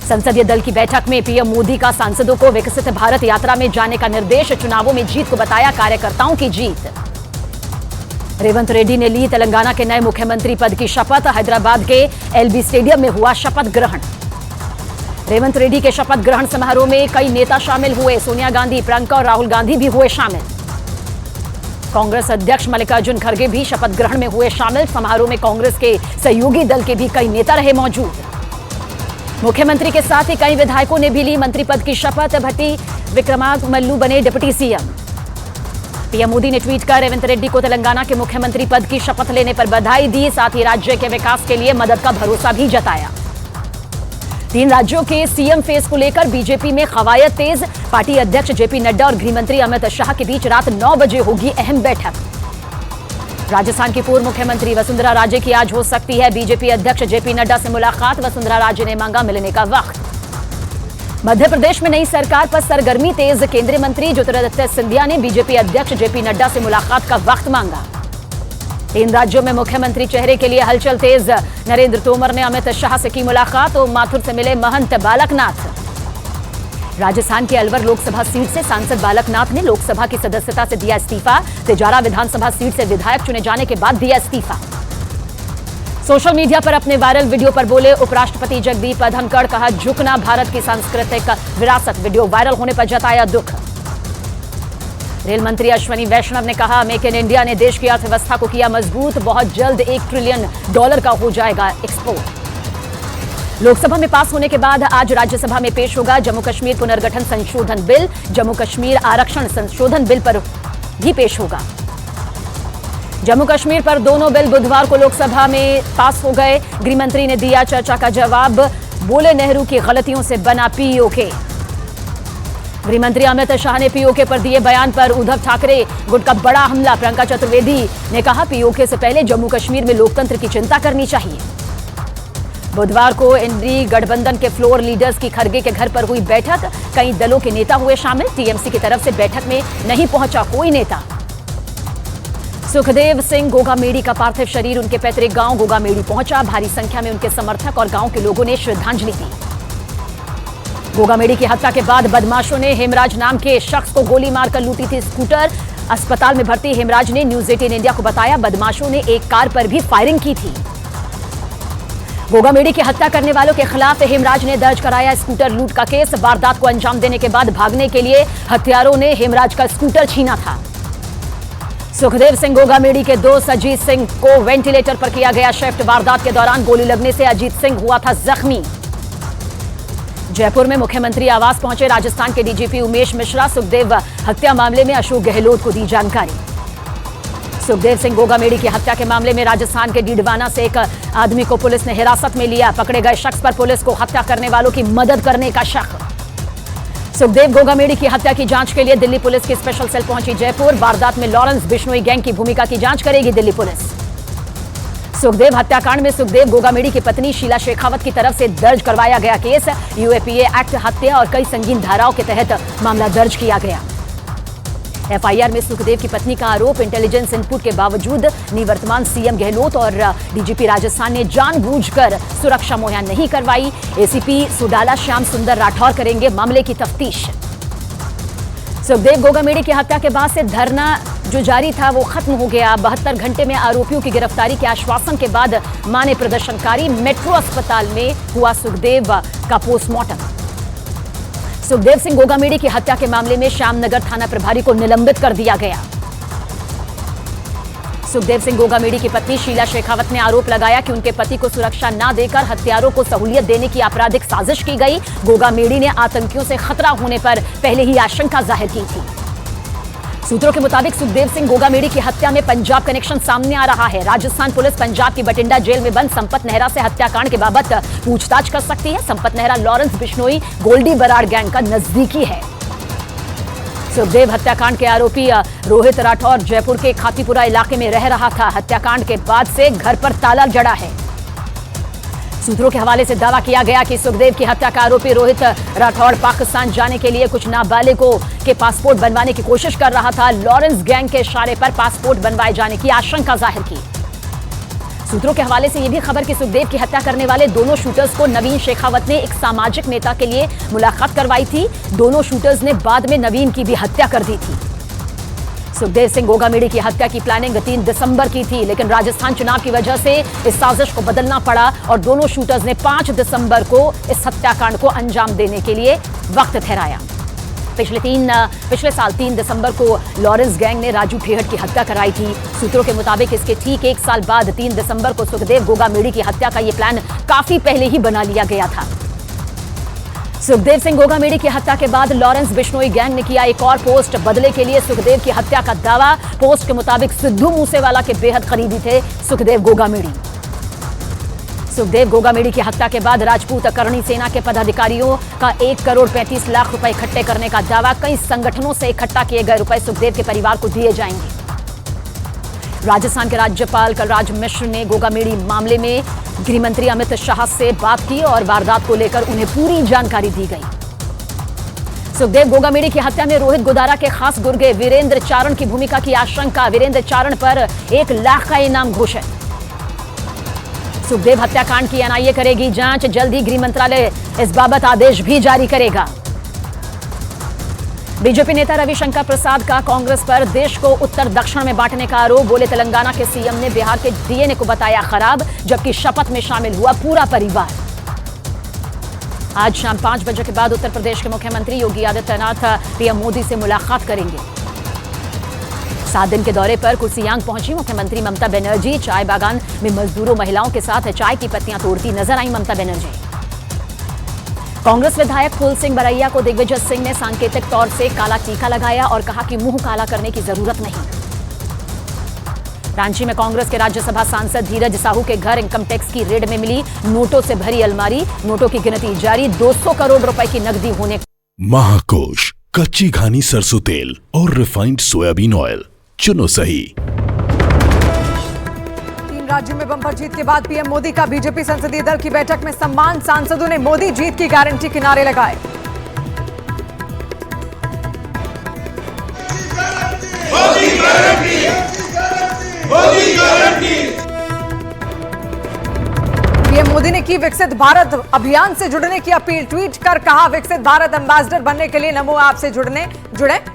संसदीय दल की बैठक में पीएम मोदी का सांसदों को विकसित भारत यात्रा में जाने का निर्देश। चुनावों में जीत को बताया कार्यकर्ताओं की जीत। रेवंत रेड्डी ने ली तेलंगाना के नए मुख्यमंत्री पद की शपथ। हैदराबाद के एलबी स्टेडियम में हुआ शपथ ग्रहण। रेवंत रेड्डी के शपथ ग्रहण समारोह में कई नेता शामिल हुए। सोनिया गांधी, प्रियंका और राहुल गांधी भी हुए शामिल। कांग्रेस अध्यक्ष मल्लिकार्जुन खड़गे भी शपथ ग्रहण में हुए शामिल। समारोह में कांग्रेस के सहयोगी दल के भी कई नेता रहे मौजूद। मुख्यमंत्री के साथ ही कई विधायकों ने भी ली मंत्री पद की शपथ। भट्टी विक्रमांगमल्लू बने डिप्टी सीएम। पीएम मोदी ने ट्वीट कर रेवंत रेड्डी को तेलंगाना के मुख्यमंत्री पद की शपथ लेने पर बधाई दी। साथ ही राज्य के विकास के लिए मदद का भरोसा भी जताया। 3 राज्यों के सीएम फेस को लेकर बीजेपी में कवायद तेज। पार्टी अध्यक्ष जेपी नड्डा और गृहमंत्री अमित शाह के बीच रात 9 बजे होगी अहम बैठक। राजस्थान की पूर्व मुख्यमंत्री वसुंधरा राजे की आज हो सकती है बीजेपी अध्यक्ष जेपी नड्डा से मुलाकात। वसुंधरा राजे ने मांगा मिलने का वक्त। मध्य प्रदेश में नई सरकार पर सरगर्मी तेज। केंद्रीय मंत्री ज्योतिरादित्य सिंधिया ने बीजेपी अध्यक्ष जेपी नड्डा से मुलाकात का वक्त मांगा। 3 राज्यों में मुख्यमंत्री चेहरे के लिए हलचल तेज। नरेंद्र तोमर ने अमित शाह से की मुलाकात और माथुर से मिले महंत बालकनाथ। राजस्थान के अलवर लोकसभा सीट से सांसद बालकनाथ ने लोकसभा की सदस्यता से दिया इस्तीफा। तिजारा विधानसभा सीट से विधायक चुने जाने के बाद दिया इस्तीफा। सोशल मीडिया पर अपने वायरल वीडियो पर बोले उपराष्ट्रपति जगदीप धनखड़। कहा झुकना भारत की सांस्कृतिक विरासत। वीडियो वायरल होने पर जताया दुख। रेल मंत्री अश्विनी वैष्णव ने कहा मेक इन इंडिया ने देश की अर्थव्यवस्था को किया मजबूत। बहुत जल्द $1 ट्रिलियन का हो जाएगा एक्सपोर्ट। लोकसभा में पास होने के बाद आज राज्यसभा में पेश होगा जम्मू कश्मीर पुनर्गठन संशोधन बिल। जम्मू कश्मीर आरक्षण संशोधन बिल पर भी पेश होगा। जम्मू कश्मीर पर दोनों बिल बुधवार को लोकसभा में पास हो गए। गृहमंत्री ने दिया चर्चा का जवाब। बोले नेहरू की गलतियों से बना पीओके। गृहमंत्री अमित शाह ने पीओके पर दिए बयान पर उद्धव ठाकरे गुट का बड़ा हमला। प्रियंका चतुर्वेदी ने कहा पीओके से पहले जम्मू कश्मीर में लोकतंत्र की चिंता करनी चाहिए। बुधवार को एनडीए गठबंधन के फ्लोर लीडर्स की खड़गे के घर पर हुई बैठक। कई दलों के नेता हुए शामिल। टीएमसी की तरफ से बैठक में नहीं पहुंचा कोई नेता। सुखदेव सिंह गोगामेड़ी का पार्थिव शरीर उनके पैतृक गांव गोगामेड़ी पहुंचा। भारी संख्या में उनके समर्थक और गांव के लोगों ने श्रद्धांजलि दी। गोगामेड़ी की हत्या के बाद बदमाशों ने हेमराज नाम के शख्स को गोली मारकर लूटी थी स्कूटर। अस्पताल में भर्ती हेमराज ने न्यूज 18 इंडिया को बताया बदमाशों ने एक कार पर भी फायरिंग की थी। गोगामेड़ी की हत्या करने वालों के खिलाफ हेमराज ने दर्ज कराया स्कूटर लूट का केस। वारदात को अंजाम देने के बाद भागने के लिए हत्यारों ने हेमराज का स्कूटर छीना था। सुखदेव सिंह गोगामेड़ी के दोस्त अजीत सिंह को वेंटिलेटर पर किया गया शिफ्ट। वारदात के दौरान गोली लगने से अजीत सिंह हुआ था जख्मी। जयपुर में मुख्यमंत्री आवास पहुंचे राजस्थान के डीजीपी उमेश मिश्रा। सुखदेव हत्या मामले में अशोक गहलोत को दी जानकारी। सुखदेव सिंह गोगामेड़ी की हत्या के मामले में राजस्थान के डीडवाना से एक आदमी को पुलिस ने हिरासत में लिया। पकड़े गए शख्स पर पुलिस को हत्या करने वालों की मदद करने का शक। सुखदेव गोगामेड़ी की हत्या की जांच के लिए दिल्ली पुलिस की स्पेशल सेल पहुंची जयपुर। वारदात में लॉरेंस बिश्नोई गैंग की भूमिका की जांच करेगी दिल्ली पुलिस। सुखदेव हत्याकांड में सुखदेव गोगामेड़ी की पत्नी शीला शेखावत की तरफ से दर्ज करवाया गया केस। यूएपीए एक्ट, हत्या और कई संगीन धाराओं के तहत मामला दर्ज किया गया। एफआईआर में सुखदेव की पत्नी का आरोप, इंटेलिजेंस इनपुट के बावजूद निवर्तमान सीएम गहलोत और डीजीपी राजस्थान ने जानबूझकर सुरक्षा मुहैया नहीं करवाई। एसीपी सुडाला श्याम सुंदर राठौर करेंगे मामले की तफ्तीश। सुखदेव गोगामेड़ी की हत्या के बाद से धरना जो जारी था वो खत्म हो गया। 72 घंटे में आरोपियों की गिरफ्तारी के आश्वासन के बाद माने प्रदर्शनकारी। मेट्रो अस्पताल में हुआ सुखदेव का पोस्टमार्टम। सुखदेव सिंह गोगामेड़ी की हत्या के मामले में श्यामनगर थाना प्रभारी को निलंबित कर दिया गया। सुखदेव सिंह गोगामेड़ी की पत्नी शीला शेखावत ने आरोप लगाया कि उनके पति को सुरक्षा न देकर हत्यारों को सहूलियत देने की आपराधिक साजिश की गई। गोगामेड़ी ने आतंकियों से खतरा होने पर पहले ही आशंका जाहिर की थी। सूत्रों के मुताबिक सुखदेव सिंह गोगामेड़ी की हत्या में पंजाब कनेक्शन सामने आ रहा है। राजस्थान पुलिस पंजाब की बठिंडा जेल में बंद संपत नेहरा से हत्याकांड के बाबत पूछताछ कर सकती है। संपत नेहरा लॉरेंस बिश्नोई गोल्डी बराड़ गैंग का नजदीकी है। सुखदेव हत्याकांड के आरोपी रोहित राठौर जयपुर के खातीपुरा इलाके में रह रहा था। हत्याकांड के बाद से घर पर ताला जड़ा है। सूत्रों के हवाले से दावा किया गया कि सुखदेव की हत्या का आरोपी रोहित राठौर पाकिस्तान जाने के लिए कुछ नाबालिगों के पासपोर्ट बनवाने की कोशिश कर रहा था। लॉरेंस गैंग के इशारे पर पासपोर्ट बनवाए जाने की आशंका जाहिर की। सूत्रों के हवाले से यह भी खबर कि सुखदेव की हत्या करने वाले दोनों शूटर्स को नवीन शेखावत ने एक सामाजिक नेता के लिए मुलाकात करवाई थी। दोनों शूटर्स ने बाद में नवीन की भी हत्या कर दी थी। सुखदेव सिंह गोगामेड़ी की हत्या की प्लानिंग 3 दिसंबर की थी, लेकिन राजस्थान चुनाव की वजह से इस साजिश को बदलना पड़ा और दोनों शूटर्स ने 5 दिसंबर को इस हत्याकांड को अंजाम देने के लिए वक्त ठहराया। पिछले साल 3 दिसंबर को लॉरेंस गैंग ने राजू ठेहट की हत्या कराई थी। सूत्रों के मुताबिक इसके ठीक 1 साल बाद 3 दिसंबर को सुखदेव गोगामेड़ी की हत्या का यह प्लान काफी पहले ही बना लिया गया था। सुखदेव सिंह गोगामेड़ी की हत्या के बाद लॉरेंस बिश्नोई गैंग ने किया एक और पोस्ट। बदले के लिए सुखदेव की हत्या का दावा। पोस्ट के मुताबिक सिद्धू मूसेवाला के बेहद करीबी थे सुखदेव गोगामेड़ी। सुखदेव गोगामेड़ी की हत्या के बाद राजपूत करणी सेना के पदाधिकारियों का 1 करोड़ 35 लाख रुपए इकट्ठे करने का दावा। कई संगठनों से इकट्ठा किए गए रुपए सुखदेव के परिवार को दिए जाएंगे। राजस्थान के राज्यपाल कलराज मिश्र ने गोगामेड़ी मामले में गृहमंत्री अमित शाह से बात की और वारदात को लेकर उन्हें पूरी जानकारी दी गई। सुखदेव गोगामेड़ी की हत्या में रोहित गोदारा के खास गुर्गे वीरेंद्र चारण की भूमिका की आशंका। वीरेंद्र चारण पर 1 लाख का इनाम घोषित। सुखदेव हत्याकांड की एनआईए करेगी जांच। जल्द ही गृह मंत्रालय इस बाबत आदेश भी जारी करेगा। बीजेपी नेता रविशंकर प्रसाद का कांग्रेस पर देश को उत्तर दक्षिण में बांटने का आरोप। बोले तेलंगाना के सीएम ने बिहार के डीएनए को बताया खराब, जबकि शपथ में शामिल हुआ पूरा परिवार। आज शाम 5 बजे के बाद उत्तर प्रदेश के मुख्यमंत्री योगी आदित्यनाथ पीएम मोदी से मुलाकात करेंगे। 7 दिन के दौरे पर कुर्सियांग पहुंची मुख्यमंत्री ममता बनर्जी। चाय बागान में मजदूरों महिलाओं के साथ चाय की पत्तियां तोड़ती नजर आई ममता बनर्जी। कांग्रेस विधायक फूल सिंह बरैया को दिग्विजय सिंह ने सांकेतिक तौर से काला टीका लगाया और कहा कि मुंह काला करने की जरूरत नहीं। रांची में कांग्रेस के राज्यसभा सांसद धीरज साहू के घर इनकम टैक्स की रेड में मिली नोटों से भरी अलमारी। नोटों की गिनती जारी। 200 करोड़ रुपए की नकदी होने। महाकोश कच्ची घानी सरसों तेल और रिफाइंड सोयाबीन ऑयल चुनो सही। 3 राज्यों में बम्पर जीत के बाद पीएम मोदी का बीजेपी संसदीय दल की बैठक में सम्मान। सांसदों ने मोदी जीत की गारंटी के नारे लगाए। पीएम मोदी ने की विकसित भारत अभियान से जुड़ने की अपील। ट्वीट कर कहा विकसित भारत एम्बेसडर बनने के लिए नमो ऐप से जुड़े।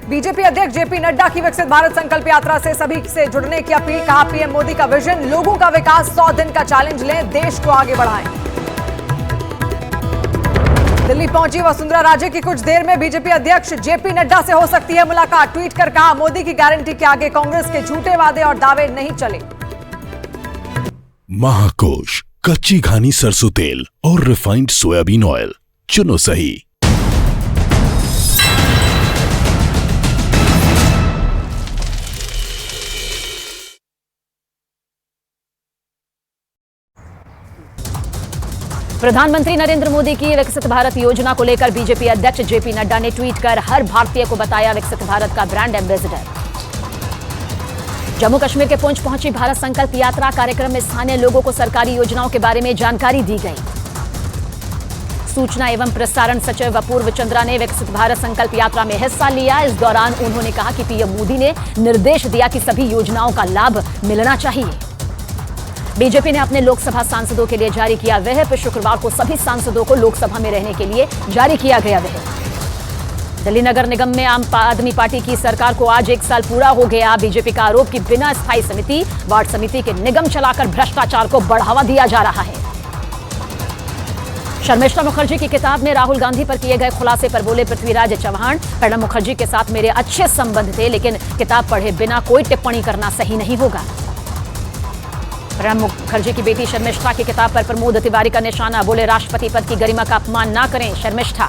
बीजेपी अध्यक्ष जेपी नड्डा की विकसित भारत संकल्प यात्रा से सभी से जुड़ने की अपील। कहा पीएम मोदी का विजन लोगों का विकास। 100 दिन का चैलेंज लें, देश को आगे बढ़ाएं। दिल्ली पहुंची वसुंधरा राजे की कुछ देर में बीजेपी अध्यक्ष जेपी नड्डा से हो सकती है मुलाकात। ट्वीट कर कहा मोदी की गारंटी के आगे कांग्रेस के झूठे वादे और दावे नहीं चले। महाकोश कच्ची घानी सरसों तेल और रिफाइंड सोयाबीन ऑयल चुनो सही। प्रधानमंत्री नरेंद्र मोदी की विकसित भारत योजना को लेकर बीजेपी अध्यक्ष जेपी नड्डा ने ट्वीट कर हर भारतीय को बताया विकसित भारत का ब्रांड एम्बेसडर। जम्मू कश्मीर के पुंछ पहुंची भारत संकल्प यात्रा। कार्यक्रम में स्थानीय लोगों को सरकारी योजनाओं के बारे में जानकारी दी गई। सूचना एवं प्रसारण सचिव अपूर्व चंद्रा ने विकसित भारत संकल्प यात्रा में हिस्सा लिया। इस दौरान उन्होंने कहा कि पीएम मोदी ने निर्देश दिया कि सभी योजनाओं का लाभ मिलना चाहिए। बीजेपी ने अपने लोकसभा सांसदों के लिए जारी किया व्हिप। शुक्रवार को सभी सांसदों को लोकसभा में रहने के लिए जारी किया गया व्हिप। दिल्ली नगर निगम में आम आदमी पार्टी की सरकार को आज 1 साल पूरा हो गया। बीजेपी का आरोप कि बिना स्थायी समिति, वार्ड समिति के निगम चलाकर भ्रष्टाचार को बढ़ावा दिया जा रहा है। शर्मिष्ठा मुखर्जी की किताब में राहुल गांधी पर किए गए खुलासे पर बोले पृथ्वीराज चव्हाण, प्रणब मुखर्जी के साथ मेरे अच्छे संबंध थे, लेकिन किताब पढ़े बिना कोई टिप्पणी करना सही नहीं होगा। प्रणब मुखर्जी की बेटी शर्मिष्ठा की किताब पर प्रमोद तिवारी का निशाना, बोले राष्ट्रपति पद की गरिमा का अपमान ना करें शर्मिष्ठा।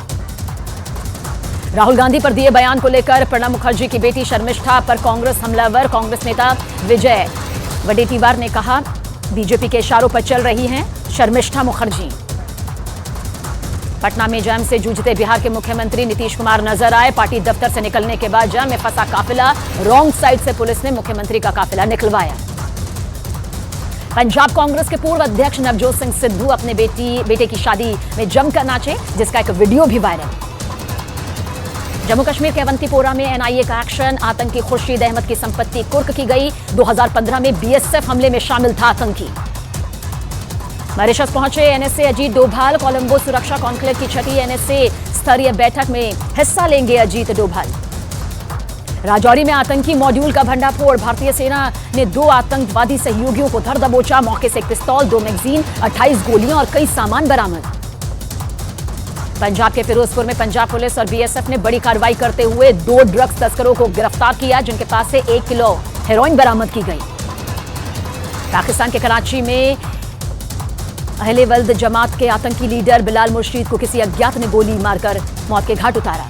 राहुल गांधी पर दिए बयान को लेकर प्रणब मुखर्जी की बेटी शर्मिष्ठा पर कांग्रेस हमलावर। कांग्रेस नेता विजय वडेट्टीवार ने कहा, बीजेपी के इशारों पर चल रही हैं शर्मिष्ठा मुखर्जी। पटना में जाम से जूझते बिहार के मुख्यमंत्री नीतीश कुमार नजर आए। पार्टी दफ्तर से निकलने के बाद जाम में फंसा काफिला, रॉन्ग साइड से पुलिस ने मुख्यमंत्री का काफिला निकलवाया। पंजाब कांग्रेस के पूर्व अध्यक्ष नवजोत सिंह सिद्धू अपने बेटे की शादी में जमकर नाचे, जिसका एक वीडियो भी वायरल। जम्मू कश्मीर के अवंतीपोरा में एनआईए का एक्शन, आतंकी खुर्शीद अहमद की संपत्ति कुर्क की गई। 2015 में बीएसएफ हमले में शामिल था आतंकी। मॉरिशस पहुंचे एनएसए अजीत डोभाल। कोलंबो सुरक्षा कॉन्क्लेव की छठी एनएसए स्तरीय बैठक में हिस्सा लेंगे अजीत डोभाल। राजौरी में आतंकी मॉड्यूल का भंडाफोड़, भारतीय सेना ने 2 आतंकवादी सहयोगियों को धर दबोचा। मौके से एक पिस्तौल, 2 मैगजीन, 28 गोलियां और कई सामान बरामद। पंजाब के फिरोजपुर में पंजाब पुलिस और बीएसएफ ने बड़ी कार्रवाई करते हुए 2 ड्रग्स तस्करों को गिरफ्तार किया, जिनके पास से 1 किलो हेरोइन बरामद की गई। पाकिस्तान के कराची में अहले वल्द जमात के आतंकी लीडर बिलाल मुर्शीद को किसी अज्ञात ने गोली मारकर मौत के घाट उतारा।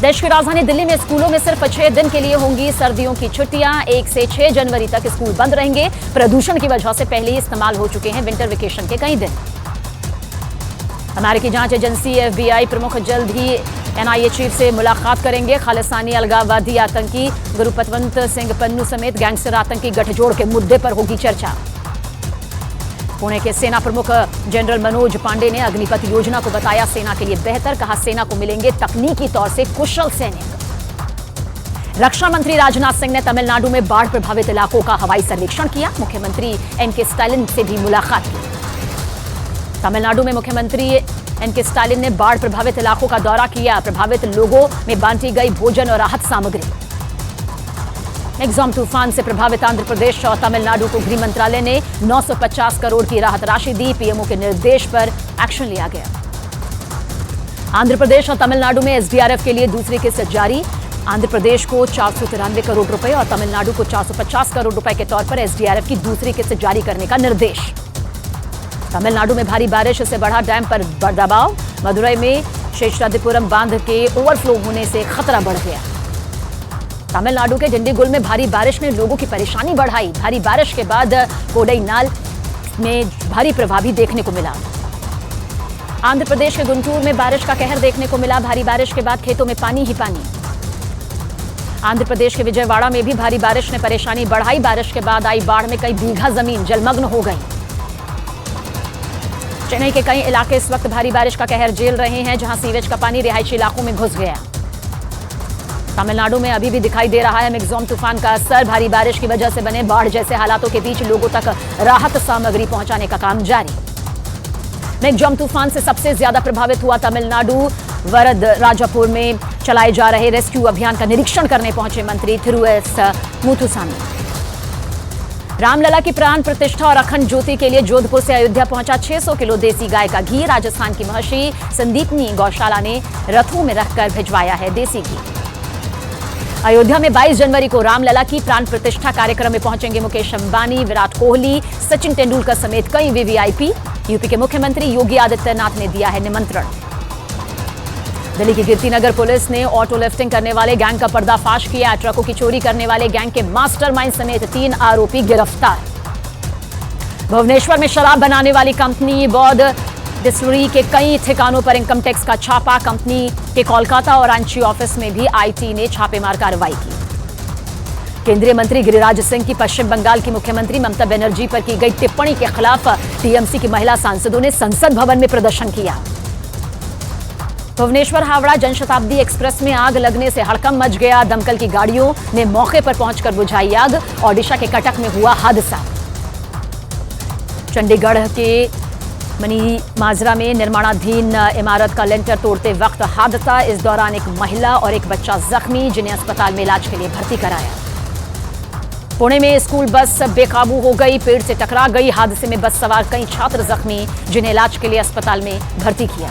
देश की राजधानी दिल्ली में स्कूलों में सिर्फ 6 दिन के लिए होंगी सर्दियों की छुट्टियां। 1 से 6 जनवरी तक स्कूल बंद रहेंगे। प्रदूषण की वजह से पहले ही इस्तेमाल हो चुके हैं विंटर वेकेशन के कई दिन। अमेरिकी जांच एजेंसी एफबीआई प्रमुख जल्द ही एनआईए चीफ से मुलाकात करेंगे। खालिस्तानी अलगाववादी आतंकी गुरुपतवंत सिंह पन्नू समेत गैंगस्टर आतंकी गठजोड़ के मुद्दे पर होगी चर्चा। पुणे के सेना प्रमुख जनरल मनोज पांडे ने अग्निपथ योजना को बताया सेना के लिए बेहतर। कहा, सेना को मिलेंगे तकनीकी तौर से कुशल सैनिक। रक्षा मंत्री राजनाथ सिंह ने तमिलनाडु में बाढ़ प्रभावित इलाकों का हवाई सर्वेक्षण किया। मुख्यमंत्री एम.के. स्टालिन से भी मुलाकात की। तमिलनाडु में मुख्यमंत्री एम.के. स्टालिन ने बाढ़ प्रभावित इलाकों का दौरा किया। प्रभावित लोगों में बांटी गई भोजन और राहत सामग्री। मेग्जॉम तूफान से प्रभावित आंध्र प्रदेश और तमिलनाडु को गृह मंत्रालय ने 950 करोड़ की राहत राशि दी। पीएमओ के निर्देश पर एक्शन लिया गया। आंध्र प्रदेश और तमिलनाडु में एसडीआरएफ के लिए दूसरी किस्त जारी। आंध्र प्रदेश को 493 करोड़ रुपए और तमिलनाडु को 450 करोड़ रुपए के तौर पर एसडीआरएफ की दूसरी किस्त जारी करने का निर्देश। तमिलनाडु में भारी बारिश से बढ़ा डैम पर दबाव। मदुरई में शेषाद्रिपुरम बांध के ओवरफ्लो होने से खतरा बढ़ गया। तमिलनाडु के डिंडीगुल में भारी बारिश ने लोगों की परेशानी बढ़ाई। भारी बारिश के बाद कोडईनाल में भारी प्रभाव भी देखने को मिला। आंध्र प्रदेश के गुंटूर में बारिश का कहर देखने को मिला। भारी बारिश के बाद खेतों में पानी ही पानी। आंध्र प्रदेश के विजयवाड़ा में भी भारी बारिश ने परेशानी बढ़ाई। बारिश के बाद आई बाढ़ में कई बीघा जमीन जलमग्न हो गई। चेन्नई के कई इलाके इस वक्त भारी बारिश का कहर झेल रहे हैं, जहां सीवेज का पानी रिहायशी इलाकों में घुस गया। तमिलनाडु में अभी भी दिखाई दे रहा है मेग्जॉम तूफान का असर। भारी बारिश की वजह से बने बाढ़ जैसे हालातों के बीच लोगों तक राहत सामग्री पहुंचाने का काम जारी। मेग्जॉम तूफान से सबसे ज्यादा प्रभावित हुआ तमिलनाडु। वरद राजापुर में चलाए जा रहे रेस्क्यू अभियान का निरीक्षण करने पहुंचे मंत्री थिरु एस मुथुसामी। रामलला की प्राण प्रतिष्ठा और अखंड ज्योति के लिए जोधपुर से अयोध्या पहुंचा 600 किलो देसी गाय का घी। राजस्थान की महर्षि संदीपनी गौशाला ने रथों में रखकर भिजवाया है देसी घी। अयोध्या में 22 जनवरी को रामलला की प्राण प्रतिष्ठा कार्यक्रम में पहुंचेंगे मुकेश अंबानी, विराट कोहली, सचिन तेंदुलकर समेत कई वीवीआईपी। यूपी के मुख्यमंत्री योगी आदित्यनाथ ने दिया है निमंत्रण। दिल्ली की कीर्तिनगर पुलिस ने ऑटो लिफ्टिंग करने वाले गैंग का पर्दाफाश किया। ट्रकों की चोरी करने वाले गैंग के मास्टरमाइंड समेत 3 आरोपी गिरफ्तार। भुवनेश्वर में शराब बनाने वाली कंपनी बौद्ध डिस्टिलरी के कई ठिकानों पर इनकम टैक्स का छापा। कंपनी के कोलकाता और रांची ऑफिस में भी आईटी ने छापेमार कार्रवाई की। केंद्रीय मंत्री गिरिराज सिंह की पश्चिम बंगाल की मुख्यमंत्री ममता बनर्जी पर की गई टिप्पणी के खिलाफ टीएमसी की महिला सांसदों ने संसद भवन में प्रदर्शन किया। भुवनेश्वर हावड़ा जनशताब्दी एक्सप्रेस में आग लगने से हड़कंप मच गया। दमकल की गाड़ियों ने मौके पर पहुंचकर बुझाई आग। ओडिशा के कटक में हुआ हादसा। चंडीगढ़ के मनी माजरा में निर्माणाधीन इमारत का लेंटर तोड़ते वक्त हादसा। इस दौरान एक महिला और एक बच्चा जख्मी, जिन्हें अस्पताल में इलाज के लिए भर्ती कराया। पुणे में स्कूल बस बेकाबू हो गई, पेड़ से टकरा गई। हादसे में बस सवार कई छात्र जख्मी, जिन्हें इलाज के लिए अस्पताल में भर्ती किया।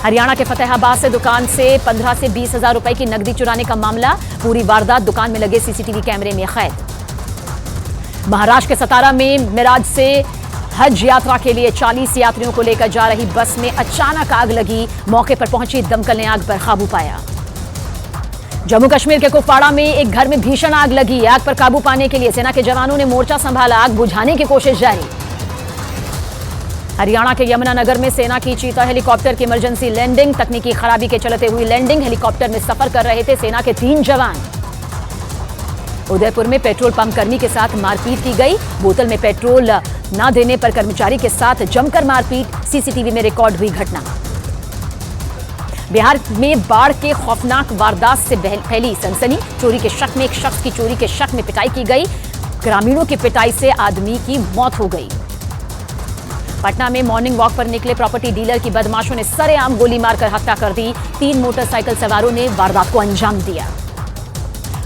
हरियाणा के फतेहाबाद से दुकान से 15 से 20 हजार रुपए की नकदी चुराने का मामला। पूरी वारदात दुकान में लगे सीसीटीवी कैमरे में कैद। महाराष्ट्र के सतारा में मिराज से हज यात्रा के लिए 40 यात्रियों को लेकर जा रही बस में अचानक आग लगी। मौके पर पहुंची दमकल ने आग पर काबू पाया। जम्मू कश्मीर के कुपवाड़ा में एक घर में भीषण आग लगी। आग पर काबू पाने के लिए सेना के जवानों ने मोर्चा संभाला। आग बुझाने की कोशिश जारी। हरियाणा के यमुनानगर में सेना की चीता हेलीकॉप्टर की इमरजेंसी लैंडिंग। तकनीकी खराबी के चलते हुई लैंडिंग। हेलीकॉप्टर में सफर कर रहे थे सेना के 3 जवान। उदयपुर में पेट्रोल पंप कर्मी के साथ मारपीट की गई। बोतल में पेट्रोल न देने पर कर्मचारी के साथ जमकर मारपीट। सीसीटीवी में रिकॉर्ड हुई घटना। बिहार में बाढ़ के खौफनाक वारदात से फैली सनसनी। चोरी के शक में एक शख्स की चोरी के शक में पिटाई की गई। ग्रामीणों की पिटाई से आदमी की मौत हो गई। पटना में मॉर्निंग वॉक पर निकले प्रॉपर्टी डीलर की बदमाशों ने सरेआम गोली मारकर हत्या कर दी। 3 मोटरसाइकिल सवारों ने वारदात को अंजाम दिया।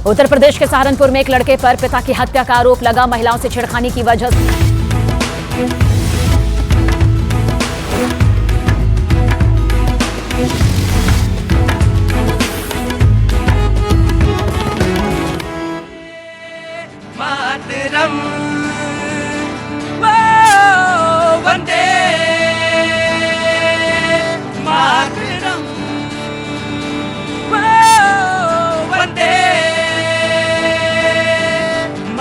उत्तर प्रदेश के सहारनपुर में एक लड़के पर पिता की हत्या का आरोप लगा। महिलाओं से छेड़खानी की वजह से मातरम वंदे मातरम वंदे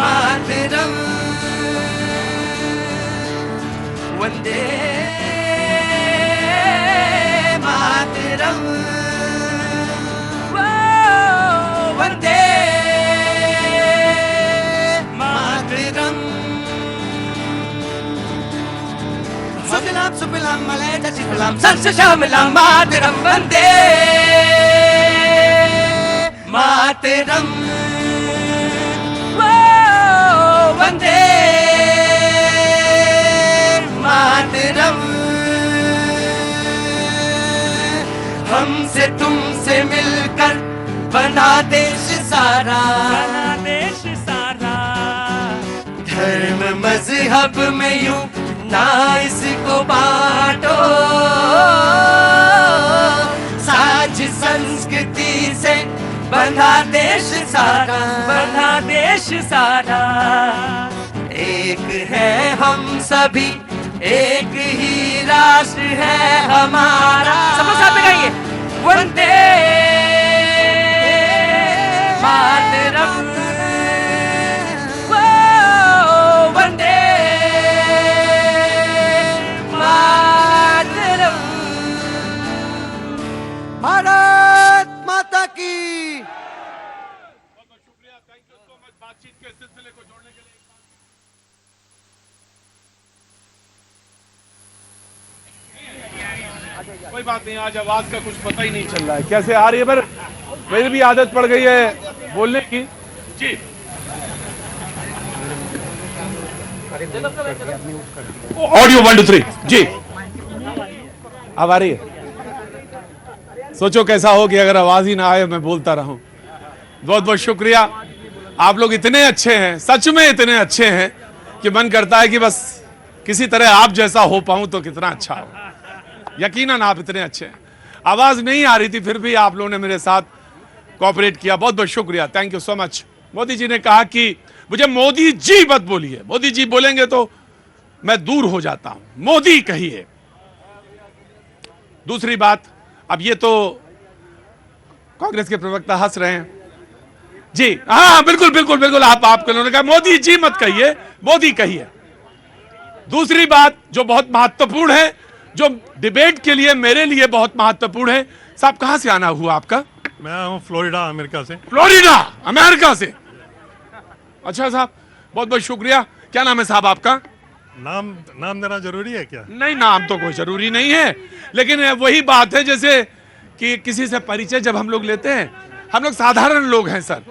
मातरम वंदे मातरम वंदे सुजलाम सुफलाम मलयज शिफलाम सस्यश्यामलाम मातरम वंदे मातरम वंदे मातरम। हमसे तुमसे मिलकर बना देश सारा, बना देश सारा। धर्म मजहब में यूं ना इसको बांटो, साज संस्कृति से बंधा देश सारा, बंधा देश सारा। एक है हम सभी, एक ही राष्ट्र है हमारा। सब लोग साथ में गाइए, वंदे मातरम वंदे मातरम। भारत माता की। बातचीत के सिलसिले को जोड़ने के लिए कोई बात नहीं, आज आवाज का कुछ पता ही नहीं चल रहा है कैसे आ रही है, पर मेरी भी आदत पड़ गई है बोलने की। जी ऑडियो 1 2 3 जी अब आ रही है। सोचो कैसा हो कि अगर आवाज ही ना आए मैं बोलता रहूं। बहुत बहुत शुक्रिया, आप लोग इतने अच्छे हैं, सच में इतने अच्छे हैं कि मन करता है कि बस किसी तरह आप जैसा हो पाऊं तो कितना अच्छा हो। यकीनन आप इतने अच्छे हैं। आवाज नहीं आ रही थी फिर भी आप लोगों ने मेरे साथ कोऑपरेट किया, बहुत बहुत शुक्रिया, thank you so much. Modi ji ने कहा कि मुझे मोदी जी मत बोलिए, मोदी जी बोलेंगे तो मैं दूर हो जाता हूं, मोदी कहिए। दूसरी बात, अब ये तो कांग्रेस के प्रवक्ता हंस रहे हैं जी, हाँ बिल्कुल बिल्कुल बिल्कुल, आपके उन्होंने कहा मोदी जी मत कहिए, मोदी कहिए। दूसरी बात जो बहुत महत्वपूर्ण है, जो डिबेट के लिए मेरे लिए बहुत महत्वपूर्ण है, साहब कहां से आना हुआ आपका? मैं हूँ फ्लोरिडा अमेरिका से। फ्लोरिडा अमेरिका से। अच्छा साहब, बहुत बहुत शुक्रिया। क्या नाम है साहब आपका? नाम देना जरूरी है क्या? नहीं, नाम तो कोई जरूरी नहीं है, लेकिन वही बात है जैसे कि किसी से परिचय जब हम लोग लेते हैं, हम लोग साधारण लोग हैं सर,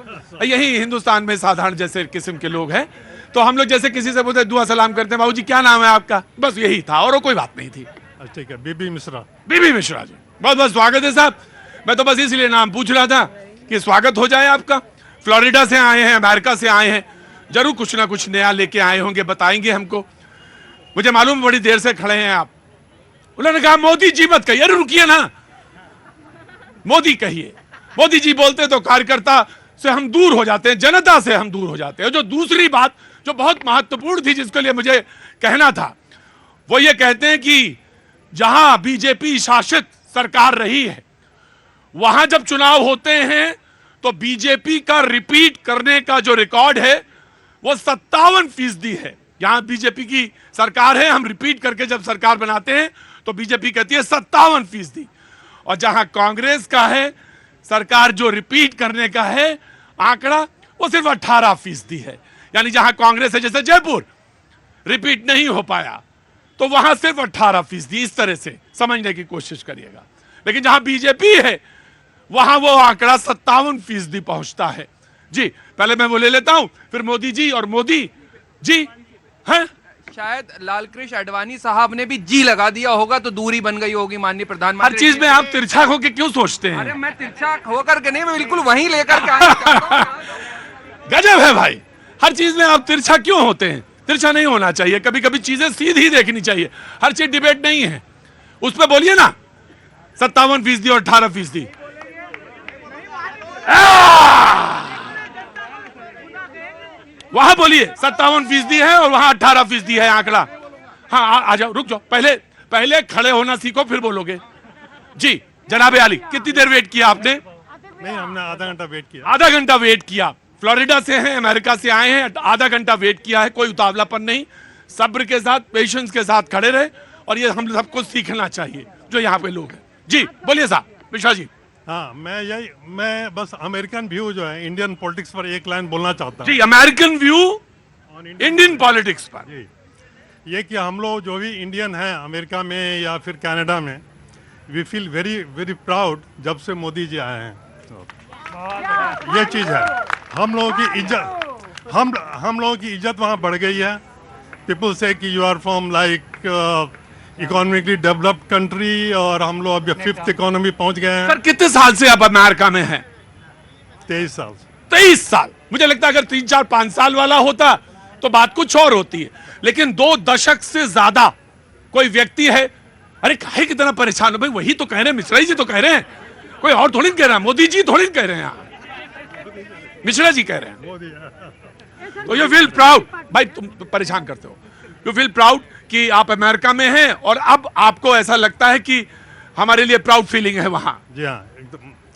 यही हिंदुस्तान में साधारण जैसे किस्म के लोग हैं, तो हम लोग जैसे किसी से बोलते दुआ सलाम करते हैं, बाबू जी क्या नाम है आपका, बस यही था और कोई बात नहीं थी। ठीक है, बीबी मिश्रा। बीबी मिश्रा जी, बहुत बहुत स्वागत है साहब। मैं तो बस इसलिए नाम पूछ रहा था कि स्वागत हो जाए आपका। फ्लोरिडा से आए हैं, अमेरिका से आए हैं, जरूर कुछ ना कुछ नया लेके आए होंगे, बताएंगे हमको। मुझे मालूम बड़ी देर से खड़े हैं आप। उन्होंने कहा मोदी जी मत कहिए। अरे रुकिए ना, मोदी कहिए। मोदी जी बोलते तो कार्यकर्ता से हम दूर हो जाते हैं, जनता से हम दूर हो जाते हैं। जो दूसरी बात जो बहुत महत्वपूर्ण थी, जिसके लिए मुझे कहना था, वो ये कहते हैं कि जहां बीजेपी शासित सरकार रही है, वहां जब चुनाव होते हैं तो बीजेपी का रिपीट करने का जो रिकॉर्ड है वो 57% है। यहां बीजेपी की सरकार है, हम रिपीट करके जब सरकार बनाते हैं तो बीजेपी कहती है 57%। और जहां कांग्रेस का है सरकार, जो रिपीट करने का है आंकड़ा, वो सिर्फ 18% है। यानी जहां कांग्रेस है, जैसे जयपुर रिपीट नहीं हो पाया, तो वहां सिर्फ 18%। इस तरह से समझने की कोशिश करिएगा। लेकिन जहां बीजेपी है वहां वो आंकड़ा 57% पहुंचता है। जी, पहले मैं वो ले लेता हूं, फिर मोदी जी और मोदी जी हैं। शायद लालकृष्ण आडवाणी साहब ने भी जी लगा दिया होगा तो दूरी बन गई होगी माननीय प्रधानमंत्री। हर चीज में आप तिरछा होके क्यों सोचते हैं? अरे मैं तिरछा होकर के नहीं, मैं बिल्कुल वहीं लेकर के आना चाहता हूं। गजब है भाई, हर चीज में आप तिरछा क्यों होते हैं? तिरछा नहीं होना चाहिए, कभी कभी चीजें सीधी देखनी चाहिए। हर चीज डिबेट नहीं है, उस पर बोलिए ना 57% और 18%। वहां बोलिए 57% है और वहां 18% है आंकड़ा। हाँ, आ जाओ, रुक जाओ, पहले खड़े होना सीखो फिर बोलोगे। जी जनाबे आली, कितनी देर वेट किया आपने? नहीं, हमने आधा घंटा वेट किया। आधा घंटा वेट किया। फ्लोरिडा से हैं, अमेरिका से आए हैं, आधा घंटा वेट किया है। कोई उतावलापन नहीं, सब्र के साथ, पेशेंस के साथ खड़े रहे, और ये हम सबको सीखना चाहिए जो यहाँ पे लोग हैं। जी बोलिए साहब मिश्रा जी। हाँ, मैं बस अमेरिकन व्यू जो है इंडियन पॉलिटिक्स पर एक लाइन बोलना चाहता हूँ। जी, अमेरिकन व्यू इंडियन पॉलिटिक्स पर। जी, ये कि हम लोग जो भी इंडियन हैं अमेरिका में या फिर कनाडा में, we feel very very proud जब से मोदी जी आए हैं। तो ये चीज़ है, हम लोगों की इज्जत, हम लोगों की इज्जत वहाँ बढ़ गई है। पीपल से कि you are from like economically developed country, और हम लोग अभी 5th इकोनॉमी पहुंच गए हैं। सर कितने साल से आप अमेरिका में हैं? 23 साल। 23 साल। मुझे लगता है अगर 3, 4, 5 साल वाला होता तो बात कुछ और होती है, लेकिन 2 दशक से ज्यादा कोई व्यक्ति है। अरे काहे कितना परेशान हो भाई, वही तो कह रहे हैं, मिश्रा जी तो कह रहे हैं, कोई और थोड़ी कह रहा है, मोदी जी थोड़ी कह रहे हैं, मिश्रा जी कह रहे हैं। तो यू फील प्राउड भाई, तुम परेशान करते हो, यू फील प्राउड कि आप अमेरिका में हैं और अब आपको ऐसा लगता है कि हमारे लिए प्राउड फीलिंग है वहां। जी हाँ,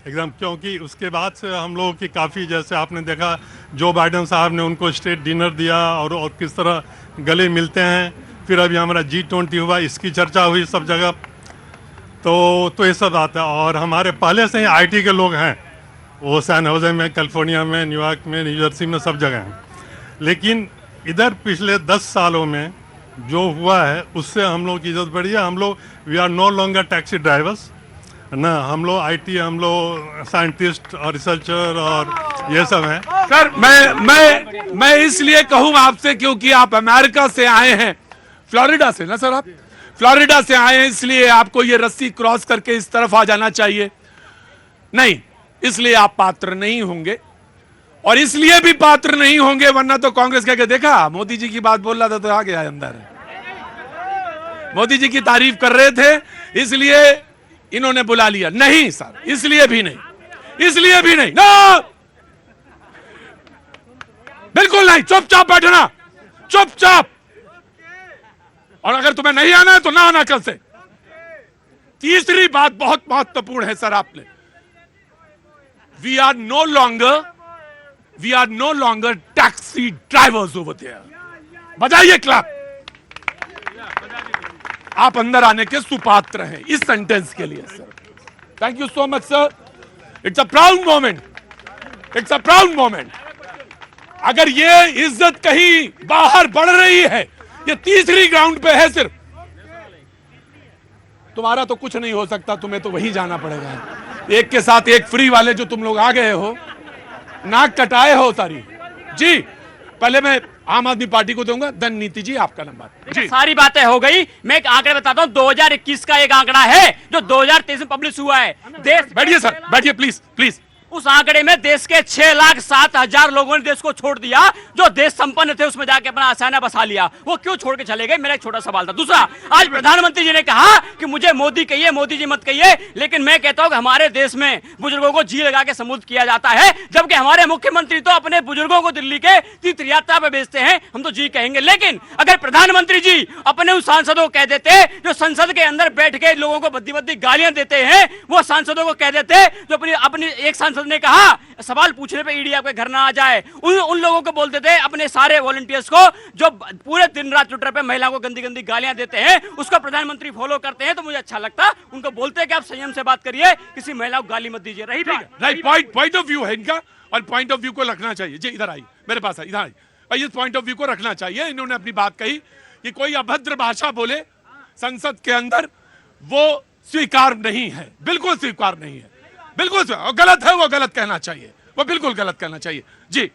एकदम, क्योंकि उसके बाद से हम लोगों की काफ़ी, जैसे आपने देखा जो बाइडेन साहब ने उनको स्टेट डिनर दिया और किस तरह गले मिलते हैं। फिर अभी हमारा G20 हुआ, इसकी चर्चा हुई सब जगह, तो ये सब आता है। और हमारे पहले से ही IT के लोग हैं, वो सैन होजे में, कैलिफोर्निया में, न्यूयॉर्क में, न्यू जर्सी में, सब जगह हैं। लेकिन इधर पिछले 10 सालों में जो हुआ है उससे हम लोग की इज्जत बढ़ी है। हम लोग we are no longer taxi drivers ना, हम लोग IT, हम लोग साइंटिस्ट और रिसर्चर और ये सब हैं। सर मैं इसलिए कहूँ आपसे क्योंकि आप अमेरिका से आए हैं, फ्लोरिडा से ना सर, आप फ्लोरिडा से आए हैं, इसलिए आपको ये रस्सी क्रॉस करके इस तरफ आ जाना चाहिए। नहीं, इसलिए आप पात्र नहीं होंगे, और इसलिए भी पात्र नहीं होंगे वरना तो कांग्रेस कह के देखा मोदी जी की बात बोल रहा था तो आ गया अंदर, मोदी जी की तारीफ कर रहे थे इसलिए इन्होंने बुला लिया। नहीं सर, इसलिए भी नहीं, इसलिए भी नहीं, नो, बिल्कुल नहीं। चुपचाप बैठना, चुपचाप। और अगर तुम्हें नहीं आना है तो ना आना कल से। तीसरी बात बहुत महत्वपूर्ण है सर आपने, we are no longer taxi drivers over there. बजाइए क्लैप। आप अंदर आने के सुपात्र हैं इस सेंटेंस के लिए sir. Thank you so much sir. It's a proud moment, it's a proud moment. अगर ये इज्जत कहीं बाहर बढ़ रही है, ये तीसरी ग्राउंड पे है सिर्फ, तुम्हारा तो कुछ नहीं हो सकता, तुम्हें तो वहीं जाना पड़ेगा। एक के साथ एक फ्री वाले जो तुम लोग आ गए हो, नाक कटाए हो सारी। जी पहले मैं आम आदमी पार्टी को दूंगा, धन नीति जी आपका नंबर। जी सारी बातें हो गई, मैं एक आंकड़े बताता हूँ। 2021 का एक आंकड़ा है जो 2023 में पब्लिश हुआ है। देश बैठिए सर, बैठिए प्लीज प्लीज। उस आंकड़े में देश के 6,07,000 लोगों ने देश को छोड़ दिया। जो देश संपन्न थे उसमें जाके अपना आसाना बसा लिया, वो क्यों छोड़ के चले गए? मेरा एक छोटा सवाल था। दूसरा, आज प्रधानमंत्री जी ने कहा कि मुझे मोदी कहिए, मोदी जी मत कहिए, लेकिन मैं कहता हूं कि हमारे देश में बुजुर्गों को जी लगा के संबोधित किया जाता है, जबकि हमारे मुख्यमंत्री तो अपने बुजुर्गों को दिल्ली के तीर्थ यात्रा पे भेजते हैं। हम तो जी कहेंगे, लेकिन अगर प्रधानमंत्री जी अपने उन सांसदों को कह देते जो संसद के अंदर बैठ के लोगों को बद्दी बद्दी गालियां देते हैं, वो सांसदों को कह देते जो अपनी एक सांसद ने कहा सवाल पूछने पे ईडी आपके घर ना आ जाए, उन लोगों को बोलते थे, अपने सारे वॉलंटियर्स को जो पूरे दिन रात ट्विटर पे महिलाओं को गंदी गंदी गालियां देते हैं, उसको प्रधानमंत्री फॉलो करते हैं, तो मुझे अच्छा लगता। उनको बोलते हैं कि आप संयम से बात करिए, किसी महिला को गाली मत दीजिए। रही राइट, पॉइंट ऑफ व्यू है इनका, और पॉइंट ऑफ व्यू को रखना चाहिए। जी इधर आई, मेरे पास आई, इधर आई। और इस पॉइंट ऑफ व्यू को रखना चाहिए। इन्होंने अपनी बात कही कि कोई अभद्र भाषा बोले संसद के अंदर, वो स्वीकार नहीं है, बिल्कुल स्वीकार नहीं है, बिल्कुल गलत है, वो गलत कहना चाहिए, वो बिल्कुल गलत कहना चाहिए। जी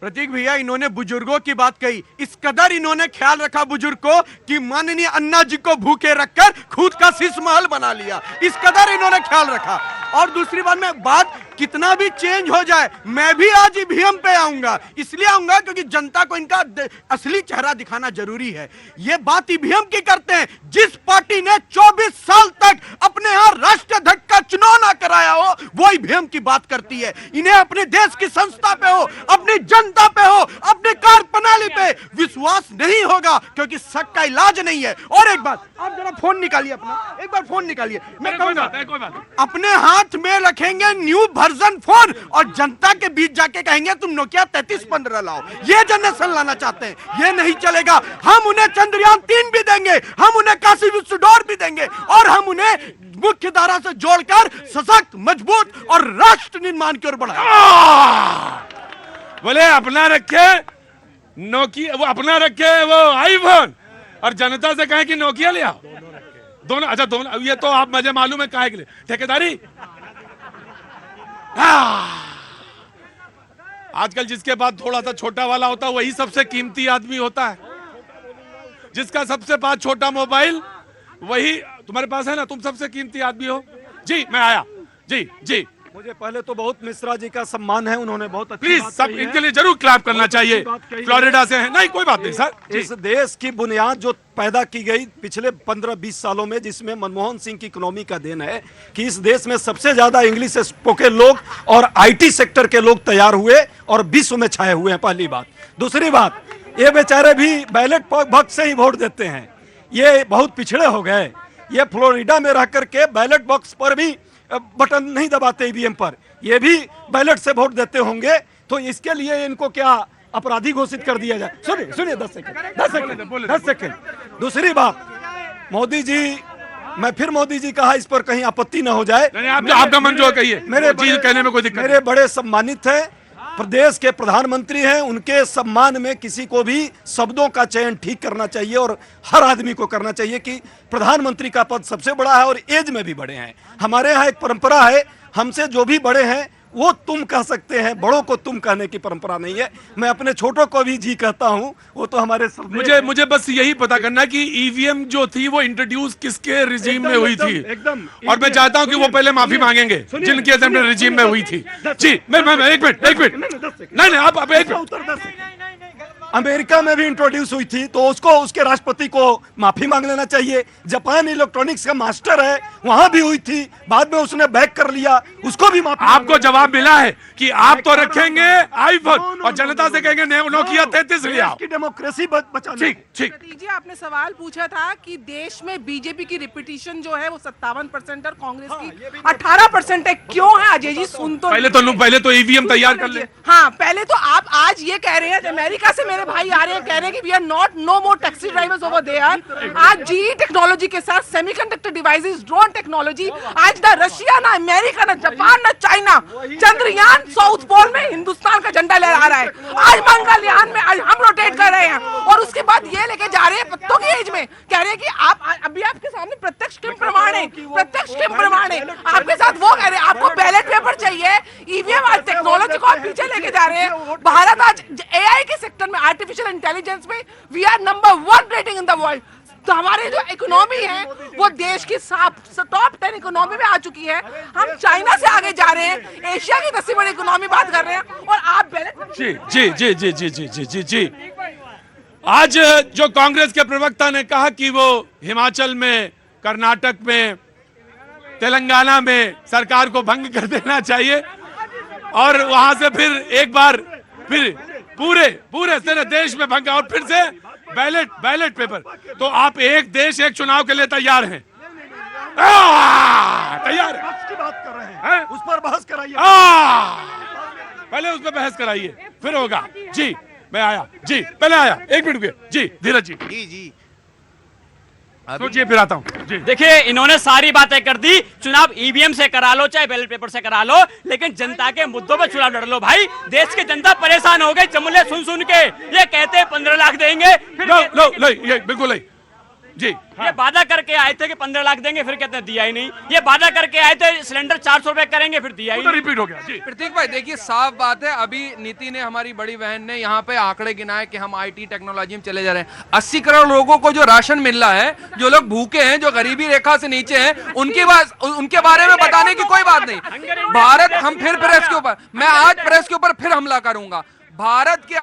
प्रतीक भैया, इन्होंने बुजुर्गों की बात कही, इस कदर इन्होंने ख्याल रखा बुजुर्ग को कि माननीय अन्ना जी को भूखे रखकर खुद का शीश महल बना लिया। इस कदर इन्होंने ख्याल रखा। और दूसरी बात में, बात कितना भी चेंज हो जाए, मैं भी आज ईवीएम पे आऊंगा। इसलिए आऊंगा क्योंकि जनता को इनका असली चेहरा दिखाना जरूरी है। ये बात ईवीएम की करते हैं, जिस पार्टी ने 24 साल तक अपने यहाँ राष्ट्राध्यक्ष का चुनाव ना कराया हो, वो ईवीएम की बात करती है। इन्हें अपने देश की संस्था पे हो, अपनी जनता पे हो, अपने कार्य प्रणाली पे विश्वास नहीं होगा, क्योंकि शक का इलाज नहीं है। और एक बात, आप जरा फोन निकालिए अपना, एक बार फोन निकालिए। मैं कहूंगा अपने हाथ में रखेंगे न्यू वर्जन फोन और जनता के बीच जाके कहेंगे तुम नोकिया 3315 लाओ। ये जनरेशन लाना चाहते हैं, ये नहीं चलेगा। हम उन्हें चंद्रयान 3 भी देंगे, हम उन्हें काशी विश्वडोर भी देंगे, और हम उन्हें मुख्य धारा से जोड़कर सशक्त, मजबूत और राष्ट्र निर्माण की ओर बढ़ाएंगे। बोले अपना रखे नोकिया, वो अपना रखे वो आईफोन, और जनता से कहे कि नोकिया ले आओ। दोनों, अच्छा दोनों, ये तो आप मुझे मालूम है काहे के लिए, ठेकेदारी। आजकल जिसके पास थोड़ा सा छोटा वाला होता है वही सबसे कीमती आदमी होता है। जिसका सबसे पास छोटा मोबाइल, वही तुम्हारे पास है ना, तुम सबसे कीमती आदमी हो। जी मैं आया। जी जी मुझे पहले तो बहुत मिश्रा जी का सम्मान है, उन्होंने बहुत अच्छी प्लीज बात सब कही है। इनके लिए जरूर क्लैप करना चाहिए। कही फ्लोरिडा से है, नहीं कोई बात नहीं सर। इस देश की बुनियाद जो पैदा की गई पिछले 15-20 सालों में, जिसमें मनमोहन सिंह की इकोनॉमी का देन है कि इस देश में सबसे ज्यादा इंग्लिश स्पोकन लोग और आईटी सेक्टर के लोग तैयार हुए और विश्व में छाए हुए हैं, पहली बात। दूसरी बात, ये बेचारे भी बैलेट बॉक्स से ही वोट देते हैं, ये बहुत पिछड़े हो गए। ये फ्लोरिडा में रह करके बैलेट बॉक्स पर भी बटन नहीं दबाते ईवीएम पर, ये भी बैलेट से वोट देते होंगे। तो इसके लिए इनको क्या अपराधी घोषित कर दिया जाए? सुनिए सुनिए, 10 सेकंड। दूसरी बात, मोदी जी, मैं फिर मोदी जी कहा, इस पर कहीं आपत्ति ना हो जाए। आपका मन जो कहिए, मेरे चीज कहने में कोई दिक्कत मेरे बड़े सम्मानित है, प्रदेश के प्रधानमंत्री हैं, उनके सम्मान में किसी को भी शब्दों का चयन ठीक करना चाहिए और हर आदमी को करना चाहिए कि प्रधानमंत्री का पद सबसे बड़ा है और एज में भी बड़े हैं। हमारे यहाँ एक परंपरा है, हमसे जो भी बड़े हैं वो तुम कह सकते हैं, बड़ों को तुम कहने की परंपरा नहीं है। मैं अपने छोटों को भी जी कहता हूं, वो तो हमारे मुझे बस यही पता करना कि ईवीएम जो थी वो इंट्रोड्यूस किसके रिजीम में हुई थी, और मैं चाहता हूं कि वो पहले माफी मांगेंगे जिनके रिजीम में हुई थी। जी मैं एक मिनट नहीं आप एक मिनट। अमेरिका में भी इंट्रोड्यूस हुई थी तो उसको, उसके राष्ट्रपति को माफी मांग लेना चाहिए। जापान इलेक्ट्रॉनिक्स का मास्टर है, वहां भी हुई थी, बाद में उसने बैक कर लिया, उसको भी माफी। आपको जवाब मिला है कि आप तो रखेंगे आईफोन और जनता से कहेंगे नोकिया 33 लिया। की डेमोक्रेसी बचाना। ठीक। जी आपने सवाल पूछा था कि देश में बीजेपी की रिपीटिशन जो है वो 57% और कांग्रेस की 18% है। क्यों है अजय जी? सुन तो पहले तो ईवीएम तैयार कर ले। हाँ, पहले तो आप आज ये कह रहे हैं अमेरिका से मेरे हमारे भाई आ रहे हैं, कह रहे हैं कि we are not no more taxi drivers over there. आज जी टेक्नोलॉजी के साथ सेमीकंडक्टर डिवाइसेस, ड्रोन टेक्नोलॉजी, आज ना रशिया, ना अमेरिका, ना जापान, ना चाइना, चंद्रयान साउथ पोल में हिंदुस्तान का झंडा लहरा रहा है। आज मंगलयान में आज हम रोटेट कर रहे हैं, और उसके बाद ये लेके जा रहे हैं पत्तों की एज में, कह रहे हैं कि आप अभी आपके सामने प्रत्यक्ष किम प्रमाण है, प्रत्यक्ष किम प्रमाण है। आपके साथ वो कह रहे हैं आपको बैलेट पेपर चाहिए, ईवीएम। आज टेक्नोलॉजी को आप पीछे लेके जा रहे हैं। भारत आज एआई के सेक्टर में, आर्टिफिशियल इंटेलिजेंस में we are number 1 rating in the world. तो हमारी जो इकोनॉमी है वो देश की टॉप 10 इकोनॉमी में आ चुकी है। हम चाइना से आगे जा रहे हैं, एशिया की 10वीं बड़ी इकोनॉमी बात कर रहे हैं, और आप बैलेट। जी जी जी जी जी जी जी जी जी। आज जो कांग्रेस के प्रवक्ता ने कहा कि वो हिमाचल में, कर्नाटक में, तेलंगाना में सरकार को भंग कर देना चाहिए, और वहां से फिर एक बार फिर पूरे सारे देश में भंग, और फिर से बैलेट पेपर। तो आप एक देश एक चुनाव के लिए तैयार हैं? तैयार है? की बात कर रहे हैं, उस पर बहस कराइए। पहले उस पर बहस कराइए, फिर होगा। जी मैं आया, जी पहले आया, एक मिनट रुकिए जी, धीरज जी जी सोचिए, फिर आता हूँ जी। देखिए, इन्होंने सारी बातें कर दी, चुनाव ईवीएम से करा लो चाहे बैलेट पेपर से करा लो, लेकिन जनता के मुद्दों पे चुनाव लड़ लो भाई। देश की जनता परेशान हो गई जुमले सुन के। ये कहते हैं 15 लाख देंगे, फिर लो ये बिल्कुल नहीं जी। ये वादा करके आए थे कि 15 लाख देंगे, फिर कहते हैं दिया ही नहीं। ये वादा करके आए थे सिलेंडर 400 रुपए करेंगे, फिर दिया ही नहीं। रिपीट हो गया जी। प्रतीक भाई देखिए, साफ बात है, अभी नीति ने, हमारी बड़ी बहन ने यहाँ पे आंकड़े गिनाए कि हम आईटी टेक्नोलॉजी में चले जा रहे हैं। 80 करोड़ लोगों को जो राशन मिल रहा है, जो लोग भूखे हैं, जो गरीबी रेखा से नीचे हैं, उनके बारे में बताने की कोई बात नहीं। भारत, हम फिर प्रेस के ऊपर, मैं आज प्रेस के ऊपर फिर हमला करूंगा। भारत के